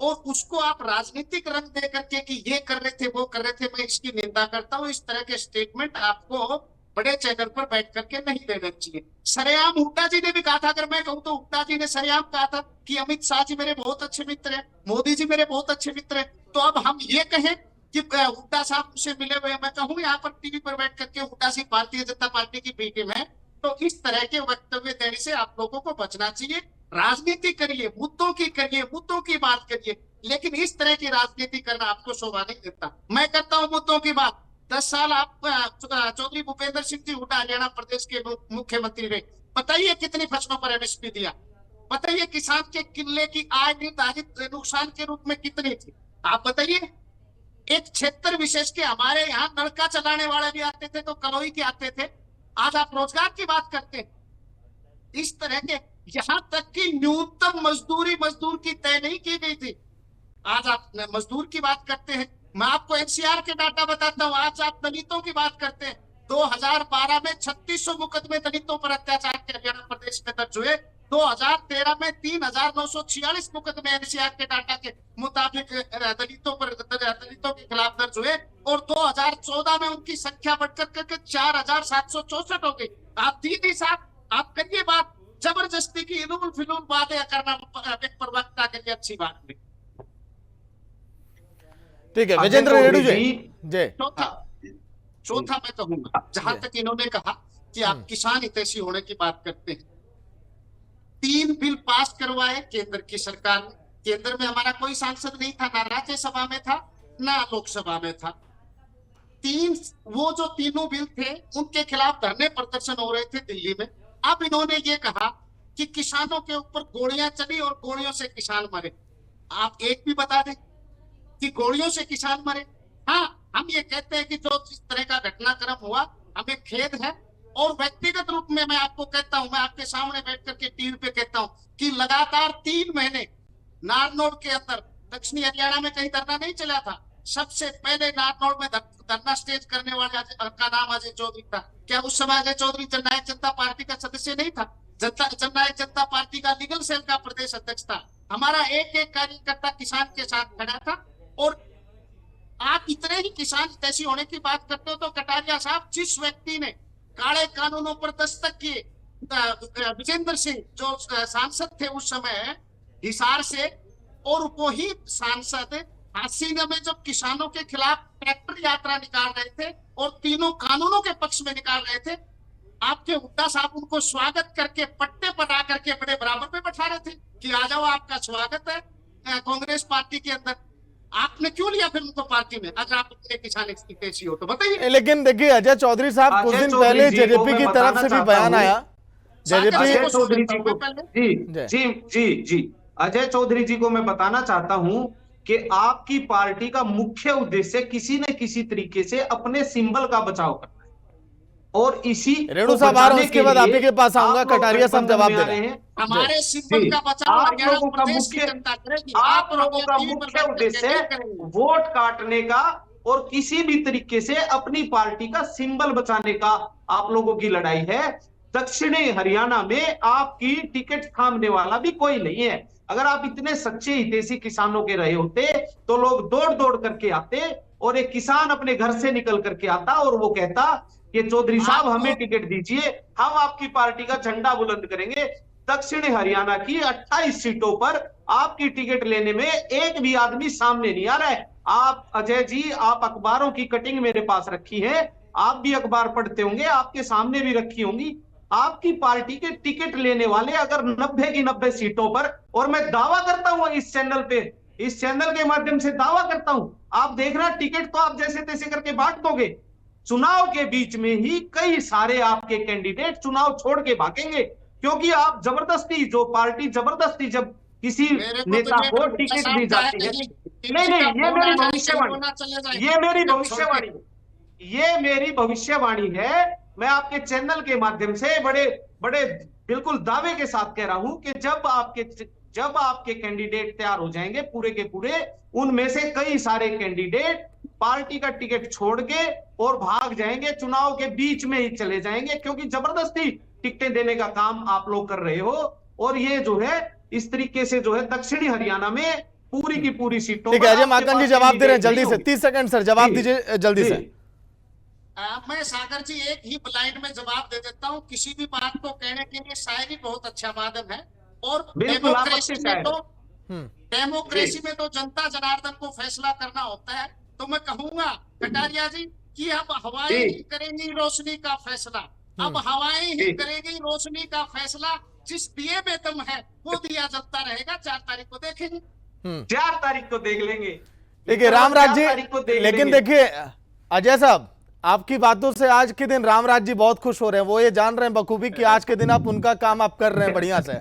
और उसको आप राजनीतिक रंग दे करके कि ये कर रहे थे वो कर रहे थे, मैं इसकी निंदा करता हूँ, इस तरह के स्टेटमेंट आपको बड़े चैनल पर बैठ करके नहीं देना चाहिए। सरेआम हुड्डा जी ने भी कहा था, अगर मैं कहूँ तो हुड्डा जी ने सरेआम कहा था कि अमित शाह जी मेरे बहुत अच्छे मित्र हैं, मोदी जी मेरे बहुत अच्छे मित्र हैं। तो अब हम ये कहें कि हुड्डा साहब मुझसे मिले हुए, मैं कहूँ यहाँ पर टीवी पर बैठ करके हुड्डा सिंह भारतीय जनता पार्टी की बीटीएम है, तो इस तरह के वक्तव्य देने से आप लोगों को बचना चाहिए। राजनीति करिए, मुद्दों की करिए, मुद्दों की बात करिए, लेकिन इस तरह की राजनीति करना आपको शोभा नहीं देता। मैं करता हूँ मुद्दों की बात। 10 साल आप चौधरी भूपेंद्र सिंह जी हुड्डा हरियाणा प्रदेश के मुख्यमंत्री रहे, बताइए कितनी फसलों पर एमएसपी दिया, बताइए किसान के किले की आय निर्धारित नुकसान के रूप में कितनी थी, आप बताइए। एक क्षेत्र विशेष के हमारे यहाँ नलका चलाने वाले भी आते थे तो कलोई के आते थे, आज आप रोजगार की बात करते हैं। इस तरह के, यहाँ तक कि न्यूनतम मजदूरी मजदूर की तय नहीं की गई थी, आज आप मजदूर की बात करते हैं। मैं आपको एनसीआर के डाटा बताता हूँ, आज आप दलितों की बात करते हैं। 2012 में 3600 मुकदमे दलितों पर अत्याचार के हरियाणा प्रदेश में दर्ज हुए, 2013 में 3946 मुकदमे एनसीआर के डाटा के मुताबिक दलितों के खिलाफ दर्ज हुए, और 2014 में उनकी संख्या बढ़कर करके 4764 हो गई। आप दीदी साहब, आप करिए बात, जबरदस्ती की इलूल फिलूल बातें करना एक प्रवक्ता के लिए अच्छी बात नहीं। ठीक है विजेंद्र रेड्डी जी। चौथा मैं कहूंगा, जहां तक इन्होंने कहा कि आप किसान हितैषी होने की बात करते हैं, 3 बिल पास करवाए केंद्र की सरकार ने। केंद्र में हमारा कोई सांसद नहीं था, ना राज्यसभा में था ना लोकसभा में था। वो जो तीनों बिल थे उनके खिलाफ धरने प्रदर्शन हो रहे थे दिल्ली में। अब इन्होंने ये कहा कि किसानों के ऊपर गोलियां चली और गोलियों से किसान मरे। आप एक भी बता दें कि गोलियों से किसान मरे? हाँ, हम ये कहते हैं कि जो इस तरह का घटनाक्रम हुआ हमें खेद है, और व्यक्तिगत रूप में मैं आपको कहता हूं, मैं आपके सामने बैठ करके टीवी पे कहता हूं कि लगातार 3 महीने नारनौल के अंदर, दक्षिणी हरियाणा में कहीं धरना नहीं चला था। सबसे पहले नारनौल में धरना स्टेज करने वाले का नाम अजय चौधरी था। क्या उस समय अजय चौधरी जननायक जनता पार्टी का सदस्य नहीं था? जननायक जनता पार्टी का लीगल सेल का प्रदेश अध्यक्ष था। हमारा एक एक कार्यकर्ता किसान के साथ खड़ा था। और आप इतने ही किसान हितैषी होने की बात करते हो तो कटारिया साहब, जिस व्यक्ति ने काले कानूनों पर दस्तक किए, विजेंद्र सिंह जो सांसद थे उस समय हिसार से, और वही सांसद हसीना में जब किसानों के खिलाफ ट्रैक्टर यात्रा निकाल रहे थे और तीनों कानूनों के पक्ष में निकाल रहे थे, आपके हुड्डा साहब उनको स्वागत करके पट्टे पर आकर के बड़े बराबर में बैठा रहे थे कि आ जाओ, आपका स्वागत है कांग्रेस पार्टी के अंदर। आपने क्यों लिया फिर उनको पार्टी में? अगर आप इतने किसान हितैषी हो तो बताइए। लेकिन देखिए अजय चौधरी साहब, कुछ दिन पहले जेजेपी की तरफ से भी बयान आया। अजय चौधरी जी को जी अजय चौधरी जी को मैं बताना चाहता हूं कि आपकी पार्टी का मुख्य उद्देश्य किसी न किसी तरीके से अपने सिंबल का बचाव करना है, और इसी रेणु साहब उसके बाद आप ही के पास आऊंगा, कटारिया साहब जवाब दे रहे हैं। हमारे सिंबल का बचाव आप लोगों का मुख्य उद्देश्य वोट काटने का और किसी भी तरीके से अपनी पार्टी का सिंबल बचाने का आप लोगों की लड़ाई है। दक्षिणी हरियाणा में आपकी टिकट थामने वाला भी कोई नहीं है। अगर आप इतने सच्चे हितैषी किसानों के रहे होते तो लोग दौड़ दौड़ करके आते, और एक किसान अपने घर से निकल करके आता और वो कहता कि चौधरी साहब हमें टिकट दीजिए, हम आपकी पार्टी का झंडा बुलंद करेंगे। दक्षिणी हरियाणा की 28 सीटों पर आपकी टिकट लेने में एक भी आदमी सामने नहीं आ रहा है। आप अजय जी, आप अखबारों की कटिंग मेरे पास रखी है, आप भी अखबार पढ़ते होंगे, आपके सामने भी रखी होंगी। आपकी पार्टी के टिकट लेने वाले अगर 90 की 90 सीटों पर, और मैं दावा करता हूं इस चैनल पे, इस चैनल के माध्यम से दावा करता हूं, आप देखना टिकट तो आप जैसे तैसे करके बांट दोगे, चुनाव के बीच में ही कई सारे आपके कैंडिडेट चुनाव छोड़ के भागेंगे, क्योंकि आप जबरदस्ती, जो पार्टी जबरदस्ती जब किसी नेता को टिकट दी जाती है, नहीं नहीं, ये मेरी भविष्यवाणी, ये मेरी भविष्यवाणी, ये मेरी भविष्यवाणी है। मैं आपके चैनल के माध्यम से बड़े बड़े बिल्कुल दावे के साथ कह रहा हूं कि जब आपके कैंडिडेट तैयार हो जाएंगे पूरे के पूरे, उनमें से कई सारे कैंडिडेट पार्टी का टिकट छोड़ के और भाग जाएंगे, चुनाव के बीच में ही चले जाएंगे, क्योंकि जबरदस्ती टिकटें देने का काम आप लोग कर रहे हो। और ये जो है इस तरीके से जो है दक्षिणी हरियाणा में पूरी की पूरी सीटों, ठीक है अजय माकन जी जवाब दे रहे हैं, जल्दी से 30 सेकंड सर, जवाब दीजिए जल्दी से। मैं सागर जी एक ही ब्लाइंड में जवाब दे देता हूँ। किसी भी बात को कहने के लिए शायरी बहुत अच्छा माध्यम है, और डेमोक्रेसी में तो जनता जनार्दन को फैसला करना होता है। तो मैं कहूंगा कटारिया जी कि अब हवाएं ही करेंगी रोशनी का फैसला, अब हवाएं ही करेंगी रोशनी का फैसला, जिस दिए में दम है वो दिया जलता रहेगा। 4 तारीख को देखेंगे, 4 तारीख को देख लेंगे। देखिए रामराज जी, लेकिन देखिए अजय साहब, आपकी बातों से आज के दिन रामराज जी बहुत खुश हो रहे हैं, वो ये जान रहे हैं बखूबी कि आज के दिन आप उनका काम आप कर रहे हैं बढ़िया से।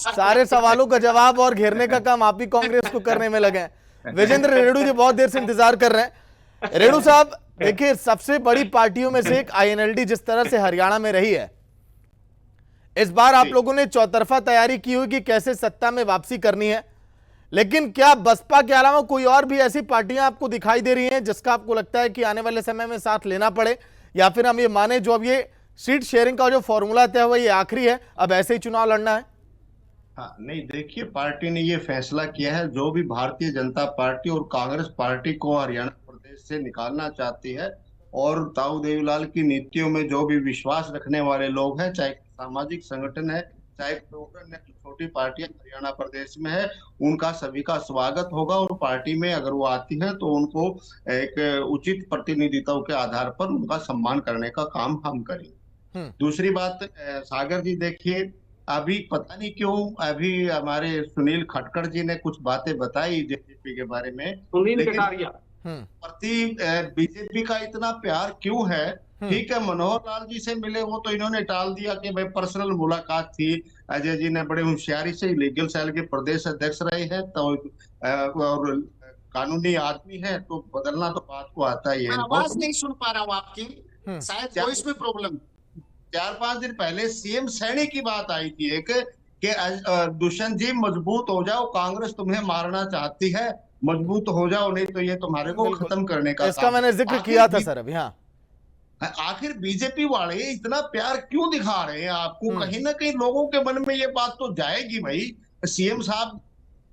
सारे सवालों का जवाब और घेरने का काम आप ही कांग्रेस को करने में लगे हैं। विजेंद्र रेणु जी बहुत देर से इंतजार कर रहे हैं। रेणु साहब देखिए, सबसे बड़ी पार्टियों में से एक आईएनएलडी जिस तरह से हरियाणा में रही है, इस बार आप लोगों ने चौतरफा तैयारी की हुई कि कैसे सत्ता में वापसी करनी है, लेकिन क्या बसपा के अलावा कोई और भी ऐसी पार्टियां आपको दिखाई दे रही हैं जिसका आपको लगता है कि आने वाले समय में साथ लेना पड़े, या फिर हम ये माने जो अब ये सीट शेयरिंग का जो फॉर्मूला तय हुआ ये आखिरी है, अब ऐसे ही चुनाव लड़ना है? हाँ नहीं, देखिए पार्टी ने ये फैसला किया है, जो भी भारतीय जनता पार्टी और कांग्रेस पार्टी को हरियाणा प्रदेश से निकालना चाहती है, और ताऊ देवीलाल की नीतियों में जो भी विश्वास रखने वाले लोग हैं, चाहे सामाजिक संगठन है, चाहे छोटी पार्टियां हरियाणा प्रदेश में है, उनका सभी का स्वागत होगा। और पार्टी में अगर वो आती है तो उनको एक उचित प्रतिनिधित्व के आधार पर उनका सम्मान करने का काम हम करेंगे। दूसरी बात सागर जी, देखिए अभी पता नहीं क्यों अभी हमारे सुनील खटकर जी ने कुछ बातें बताई जेजेपी के बारे में, प्रति बीजेपी का इतना प्यार क्यों है? ठीक है, मनोहर लाल जी से मिले वो तो इन्होंने टाल दिया कि भाई पर्सनल मुलाकात थी। अजय जी ने बड़े होशियारी से लीगल सेल के प्रदेश अध्यक्ष रहे हैं, तो और कानूनी आदमी है, तो बदलना तो बात को आता ही है। आवाज नहीं सुन पा रहा हूँ आपकी, शायद वॉइस में प्रॉब्लम। 4-5 दिन पहले सीएम सैनी की बात आई थी एक, कि दुष्यंत जी मजबूत हो जाओ, कांग्रेस तुम्हें मारना चाहती है, मजबूत हो जाओ, नहीं तो ये तुम्हारे को खत्म करने का। इसका मैंने जिक्र किया था सर अभी। हाँ, आखिर बीजेपी वाले इतना प्यार क्यों दिखा रहे हैं आपको? कहीं ना कहीं लोगों के मन में ये बात तो जाएगी भाई, सीएम साहब,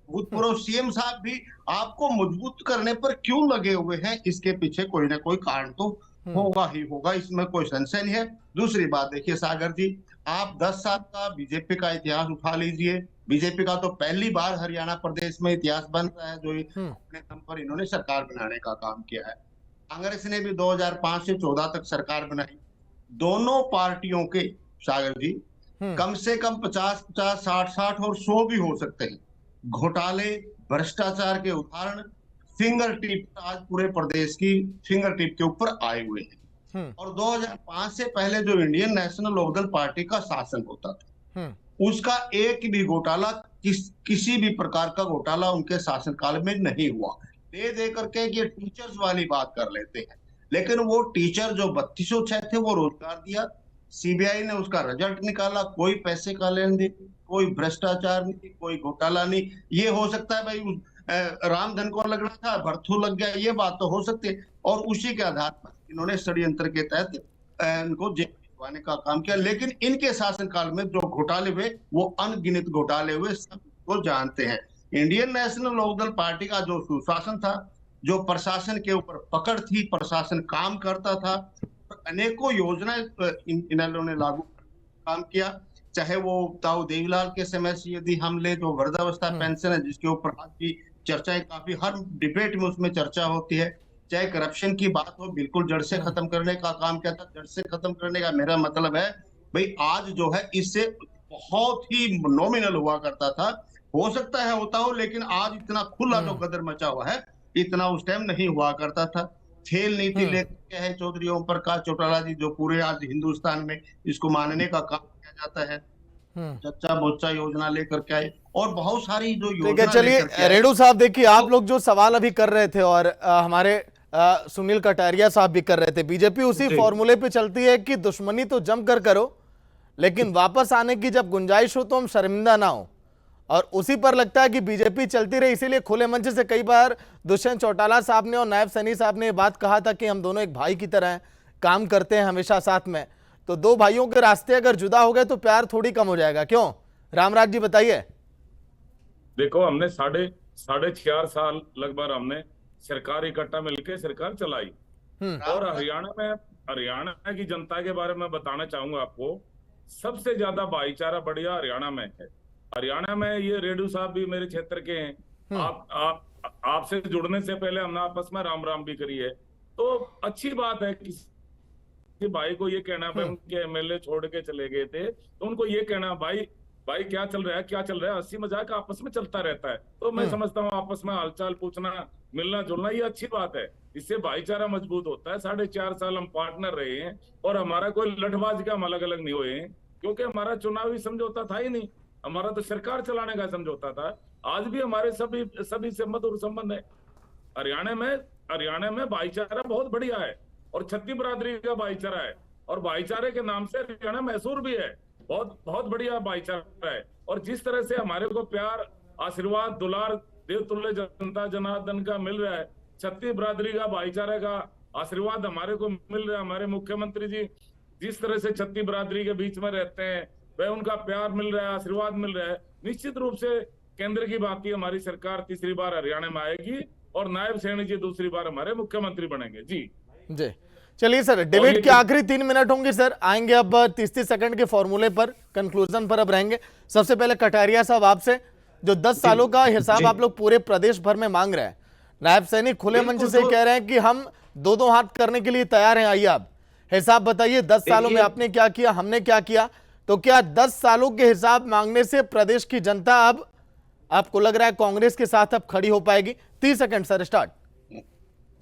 भूतपूर्व सीएम साहब भी आपको मजबूत करने पर क्यों लगे हुए हैं? इसके पीछे कोई ना कोई कारण तो होगा ही होगा, इसमें कोई संशय नहीं है। दूसरी बात देखिए सागर जी, आप 10 साल का बीजेपी का इतिहास उठा लीजिए, बीजेपी का तो पहली बार हरियाणा प्रदेश में इतिहास बन रहा है, जो अपने दम पर इन्होंने सरकार बनाने का काम किया है। कांग्रेस ने भी 2005 से 14 तक सरकार बनाई। दोनों पार्टियों के सागर जी कम से कम 50-50, 60-60 और 100 भी हो सकते हैं घोटाले, भ्रष्टाचार के उदाहरण फिंगर टिप आज पूरे प्रदेश की फिंगर टिप के ऊपर आए हुए हैं। और 2005 से पहले जो इंडियन नेशनल लोकदल पार्टी का शासन होता था, उसका एक भी घोटाला किसी भी प्रकार का घोटाला उनके शासनकाल में नहीं हुआ। दे करके ये टीचर्स वाली बात कर लेते हैं, लेकिन वो टीचर जो 3206 थे वो रोजगार दिया, सीबीआई ने उसका रिजल्ट निकाला, कोई पैसे का लेन देन, कोई भ्रष्टाचार नहीं, कोई घोटाला नहीं। ये हो सकता है भाई रामधन को लगना था, भर्थू लग गया, ये बात तो हो सकती है। और उसी के आधार पर इन्होंने षड्यंत्र के तहत इनको जेल भिजवाने का काम किया। लेकिन इनके शासनकाल में जो घोटाले हुए वो अनगिनत घोटाले हुए, सबको जानते हैं। इंडियन नेशनल लोकदल पार्टी का जो सुशासन था, जो प्रशासन के ऊपर पकड़ थी, प्रशासन काम करता था, अनेकों योजनाएं इन्होंने लागू काम किया। चाहे वो ताऊ देवीलाल के समय से यदि हम ले तो वृद्धावस्था पेंशन है, जिसके ऊपर आज की चर्चाएं काफी हर डिबेट में उसमें चर्चा होती है। चाहे करप्शन की बात हो, बिल्कुल जड़ से खत्म करने का काम किया था। जड़ से खत्म करने का मेरा मतलब है भाई आज जो है इससे बहुत ही नॉमिनल हुआ करता था, हो सकता है होता हो, लेकिन आज इतना खुला जो गदर मचा हुआ है इतना उस टाइम नहीं हुआ करता था। खेल नीति लेके है चौधरी ओम प्रकाश चौटाला जी, जो पूरे आज हिंदुस्तान में इसको मानने का काम किया जाता है। चच्चा बोच्चा योजना लेकर के आए और बहुत सारी जो ठीक है, योजना चलिए रेणु साहब, देखिए आप लोग जो सवाल अभी कर रहे थे और हमारे सुनील कटारिया साहब भी कर रहे थे, बीजेपी उसी फॉर्मूले पे चलती है कि दुश्मनी तो जम कर करो, लेकिन वापस आने की जब गुंजाइश हो तो हम शर्मिंदा ना हो, और उसी पर लगता है कि बीजेपी चलती रही। इसीलिए खुले मंच से कई बार दुष्यंत चौटाला साहब ने और नायब सैनी साहब ने बात कहा था कि हम दोनों एक भाई की तरह हैं, काम करते हैं हमेशा साथ में। तो दो भाइयों के रास्ते अगर जुदा हो गए तो प्यार थोड़ी कम हो जाएगा, क्यों रामराज जी बताइए। देखो, हमने साढ़े 4.5 साल लगभग हमने सरकार इकट्ठा मिलकर सरकार चलाई, और हरियाणा की जनता के बारे में बताना चाहूंगा आपको, सबसे ज्यादा भाईचारा बढ़िया हरियाणा में है। हरियाणा में ये रेणु साहब भी मेरे क्षेत्र के हैं, आपसे जुड़ने से पहले हमने आपस में राम भी करी है, तो अच्छी बात है। किसी भाई को ये कहना, भाई उनके एमएलए छोड़ के चले गए थे, तो उनको ये कहना भाई क्या चल रहा है, हंसी मजाक आपस में चलता रहता है। तो मैं समझता हूँ आपस में हालचाल पूछना, मिलना जुलना, ये अच्छी बात है, इससे भाईचारा मजबूत होता है। 4.5 साल हम पार्टनर रहे हैं और हमारा कोई लठबाज का हम अलग अलग नहीं हुए हैं, क्योंकि हमारा चुनावी समझौता था ही नहीं, हमारा तो सरकार चलाने का समझौता था। आज भी हमारे सभी सहमत और संबंध है। हरियाणा में भाईचारा बहुत बढ़िया है और छत्ती बरादरी का भाईचारा है, और भाईचारे के नाम से हरियाणा मैसूर भी है, बहुत बढ़िया भाईचारा है। और जिस तरह से हमारे को प्यार, आशीर्वाद, दुलार देवतुल्य जनता जनार्दन का मिल रहा है, छत्ती बरादरी का भाईचारे का आशीर्वाद हमारे को मिल रहा है। हमारे मुख्यमंत्री जी जिस तरह से छत्ती बरादरी के बीच में रहते हैं, वह उनका प्यार मिल रहा है, आशीर्वाद मिल रहा है। निश्चित रूप से केंद्र की बात की, हमारी सरकार तीसरी बार हरियाणा में आएगी और नायब सैनी जी दूसरी बार हमारे मुख्यमंत्री बनेंगे। जी चलिए सर, डिबेट के आखिरी 3 मिनट होंगे सर, आएंगे अब 30 सेकंड के फॉर्मूले पर, कंक्लूजन पर अब रहेंगे। सबसे पहले कटारिया साहब आपसे, जो 10 सालों का हिसाब आप लोग पूरे प्रदेश भर में मांग रहे हैं, नायब सैनी खुले मंच से कह रहे हैं कि हम दो हाथ करने के लिए तैयार हैं। आइए आप हिसाब बताइए, 10 सालों में आपने क्या किया, हमने क्या किया। तो क्या 10 सालों के हिसाब मांगने से प्रदेश की जनता अब आपको लग रहा है कांग्रेस के साथ अब खड़ी हो पाएगी? 30 सेकंड सर, स्टार्ट।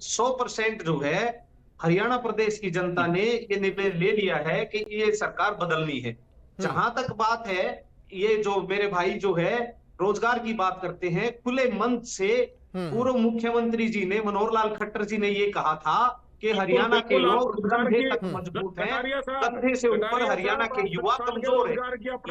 100% जो है हरियाणा प्रदेश की जनता ने ये निर्णय ले लिया है कि ये सरकार बदलनी है। जहां तक बात है, ये जो मेरे भाई जो है रोजगार की बात करते हैं, खुले मंच से पूर्व मुख्यमंत्री जी ने, मनोहर लाल खट्टर जी ने ये कहा था कि हरियाणा के लोग कंधे तक मजबूत हैं, कंधे से ऊपर हरियाणा के युवा कमजोर है।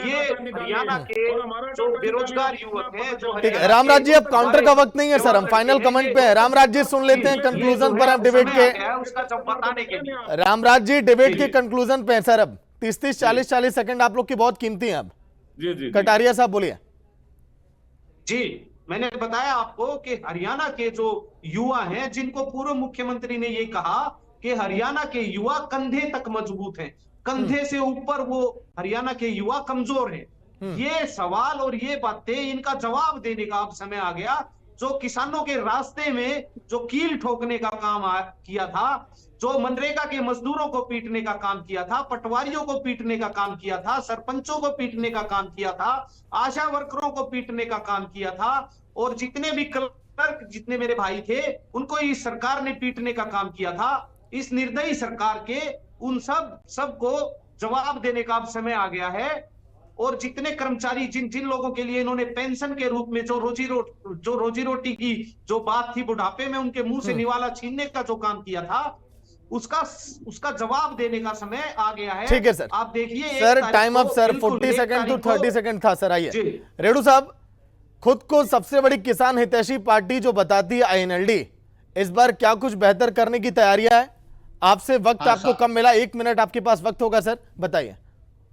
ये हरियाणा के जो बेरोजगार युवक हैं, जो ठीक है रामराज जी, अब काउंटर का वक्त नहीं है सर, हम फाइनल कमेंट पे है। रामराज जी सुन लेते हैं कंक्लूजन पर, आप डिबेट के उसका जब बताने के लिए। रामराज जी डिबेट के कंक्लूजन पे है सर, अब 30 40 सेकंड आप लोग की बहुत कीमती है। अब जी कटारिया साहब बोलिए। जी, मैंने बताया आपको कि हरियाणा के जो युवा हैं, जिनको पूर्व मुख्यमंत्री ने ये कहा कि हरियाणा के युवा कंधे तक मजबूत हैं, कंधे से ऊपर वो हरियाणा के युवा कमजोर हैं। ये सवाल और ये बातें, इनका जवाब देने का अब समय आ गया। जो किसानों के रास्ते में जो कील ठोकने का काम किया था, जो मनरेगा के मजदूरों को पीटने का काम किया था, पटवारियों को पीटने का काम किया था, सरपंचों को पीटने का काम किया था, आशा वर्करों को पीटने का काम किया था, और जितने भी क्लर्क, जितने मेरे भाई थे, उनको इस सरकार ने पीटने का काम किया था। इस निर्दयी सरकार के उन सबको जवाब देने का अब समय आ गया है। और जितने कर्मचारी, जिन लोगों के लिए इन्होंने पेंशन के रूप में जो रोजी रोटी की जो बात थी, बुढ़ापे में उनके मुंह से निवाला छीनने का जो काम किया था, उसका जवाब देने का समय आ गया है। ठीक है सर, आप देखिए sir time up sir, 40 second to 30 second था सर। आइए रेणु साहब, खुद को सबसे बड़ी किसान हितैषी पार्टी जो बताती है आईएनएलडी, इस बार क्या कुछ बेहतर करने की तैयारियां है? आपसे वक्त आपको कम मिला, 1 मिनट आपके पास वक्त होगा सर, बताइए।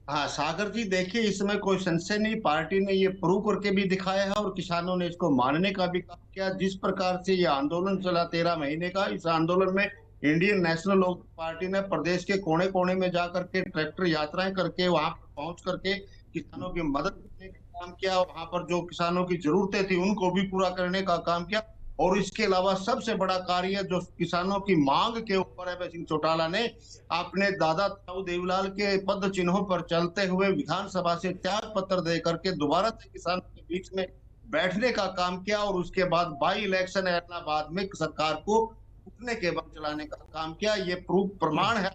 हाँ सागर जी, देखिए इसमें कोई संशय नहीं, पार्टी ने ये प्रूव करके भी दिखाया है और किसानों ने इसको मानने का भी काम किया। जिस प्रकार से ये आंदोलन चला 13 महीने का, इस आंदोलन में इंडियन नेशनल लोक पार्टी ने प्रदेश के कोने कोने में जाकर के ट्रैक्टर यात्राएं करके वहां पहुंच करके किसानों की मदद करने का काम किया। वहां पर जो किसानों की जरूरतें थी उनको भी पूरा करने का काम किया। और इसके अलावा सबसे बड़ा कार्य जो किसानों की मांग के ऊपर है, सिंह चौटाला ने अपने दादा ताऊ देवीलाल के पद चिन्हों पर चलते हुए विधानसभा से त्याग पत्र दे करके दोबारा से किसानों के बीच में बैठने का काम किया और उसके बाद बाई इलेक्शन इलाहाबाद में सरकार को उठने के बाद चलाने का काम किया। ये प्रमाण है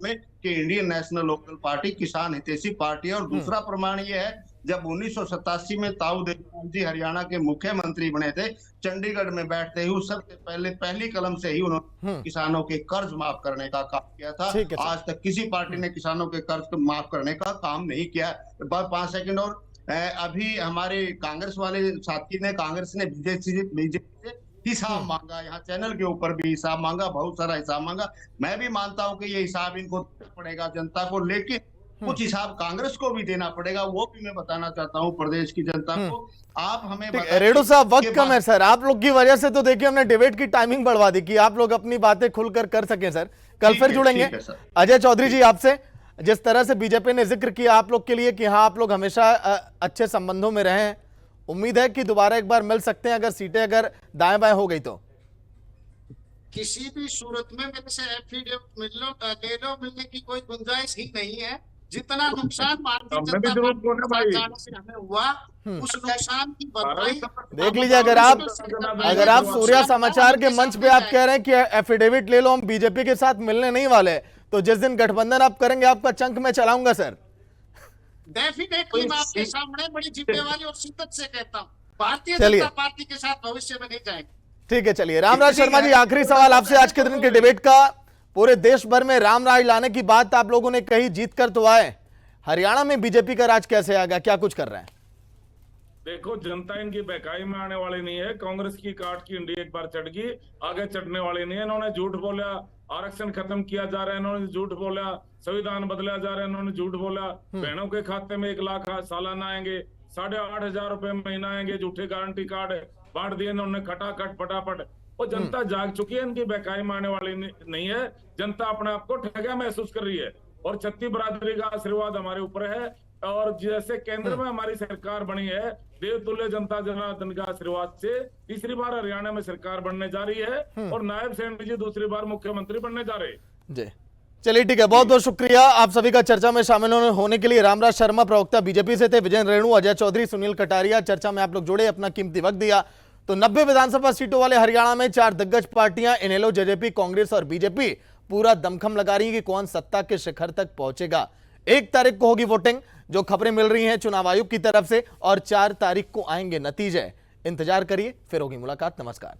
में कि इंडियन नेशनल लोकल पार्टी किसान हितैषी पार्टी है। और दूसरा प्रमाण ये है, जब 1987 में ताऊ देवीलाल जी हरियाणा के मुख्यमंत्री बने थे, चंडीगढ़ में बैठते ही सबसे पहले पहली कलम से ही उन्होंने किसानों के कर्ज माफ करने का काम किया था। आज तक किसी पार्टी ने किसानों के कर्ज को माफ करने का काम नहीं किया। 5 सेकंड और अभी हमारे कांग्रेस वाले साथी ने, कांग्रेस ने बीजेपी से हिसाब मांगा, यहाँ चैनल के ऊपर भी हिसाब मांगा, बहुत सारा हिसाब मांगा। मैं भी मानता हूं कि ये हिसाब इनको देना पड़ेगा जनता को, लेकिन कुछ हिसाब कांग्रेस को भी देना पड़ेगा। वो भी मैं बताना चाहता हूं प्रदेश की जनता को। आप हमें रेणु साहब, वक्त कम है सर, आप लोग की वजह से तो देखिए हमने डिबेट की टाइमिंग बढ़वा दी कि आप लोग अपनी बातें खुलकर कर सकें। सर कल फिर जुड़ेंगे। अजय चौधरी जी, आपसे जिस तरह से बीजेपी ने जिक्र किया आप लोग के लिए कि हाँ आप लोग हमेशा अच्छे संबंधों में रहे हैं, उम्मीद है कि दोबारा एक बार मिल सकते हैं अगर सीटें अगर दाएं बाएं हो गई तो? किसी भी सूरत में मेरे से एफिडेविट मिलने की कोई गुंजाइश ही नहीं है। जितना नुकसान भारतीय जनता पार्टी से हमें हुआ, उस नुकसान की भरपाई देख लीजिए। अगर आप सूर्या समाचार के मंच पे आप कह रहे हैं कि एफिडेविट ले लो, हम बीजेपी के साथ मिलने नहीं वाले, तो जिस दिन गठबंधन आप करेंगे आपका चंक मैं चलाऊंगा सर। डेफिनेटली मैं आपके सामने बड़ी जिम्मेवारी और शिद्दत से कहता हूँ, भारतीय जनता पार्टी के साथ भविष्य में नहीं जाएंगे। ठीक है, चलिए। रामराज शर्मा जी, आखिरी सवाल आपसे। आज के दिन के डिबेट का पूरे देश भर में रामराज लाने की बात आप लोगों ने कही, जीत कर तो आए, हरियाणा में बीजेपी का राज कैसे आएगा, क्या कुछ कर रहे हैं? देखो, जनता इनकी बहकाई में आने वाली नहीं है। कांग्रेस की काट की इंडी एक बार चढ़ गई, आगे चढ़ने वाली नहीं है। इन्होंने झूठ बोला, आरक्षण खत्म किया जा रहा है, इन्होंने झूठ बोला, संविधान बदला जा रहा है, इन्होंने झूठ बोला, बहनों के खाते में 1 लाख सालाना आएंगे, 8,500 रुपए महीना आएंगे, झूठे गारंटी कार्ड बांट दिए इन्होंने खटाखट फटाफट। और जनता जाग चुकी है, इनकी बहकाई में आने वाली नहीं है। जनता अपने आप को ठगा महसूस कर रही है और छत्ती बरादरी का आशीर्वाद हमारे ऊपर है। और जैसे केंद्र में हमारी सरकार बनी है, देवतुल्य जनता जनार्दन का आशीर्वाद से तीसरी बार हरियाणा में सरकार बनने जा रही है और नायब सैनी जी दूसरी बार मुख्यमंत्री बनने जा रहे हैं जी। चलिए ठीक है, बहुत बहुत शुक्रिया आप सभी का चर्चा में शामिल होने के लिए। रामराज शर्मा प्रवक्ता बीजेपी से थे, विजय रेणु, अजय चौधरी, सुनील कटारिया, चर्चा में आप लोग जुड़े, अपना कीमती वक्त दिया। तो 90 विधानसभा सीटों वाले हरियाणा में 4 दिग्गज पार्टियां इनेलो, जेजेपी, कांग्रेस और बीजेपी पूरा दमखम लगा रही है कि कौन सत्ता के शिखर तक पहुंचेगा। 1 तारीख को होगी वोटिंग, जो खबरें मिल रही हैं चुनाव आयोग की तरफ से, और 4 तारीख को आएंगे नतीजे। इंतजार करिए, फिर होगी मुलाकात। नमस्कार।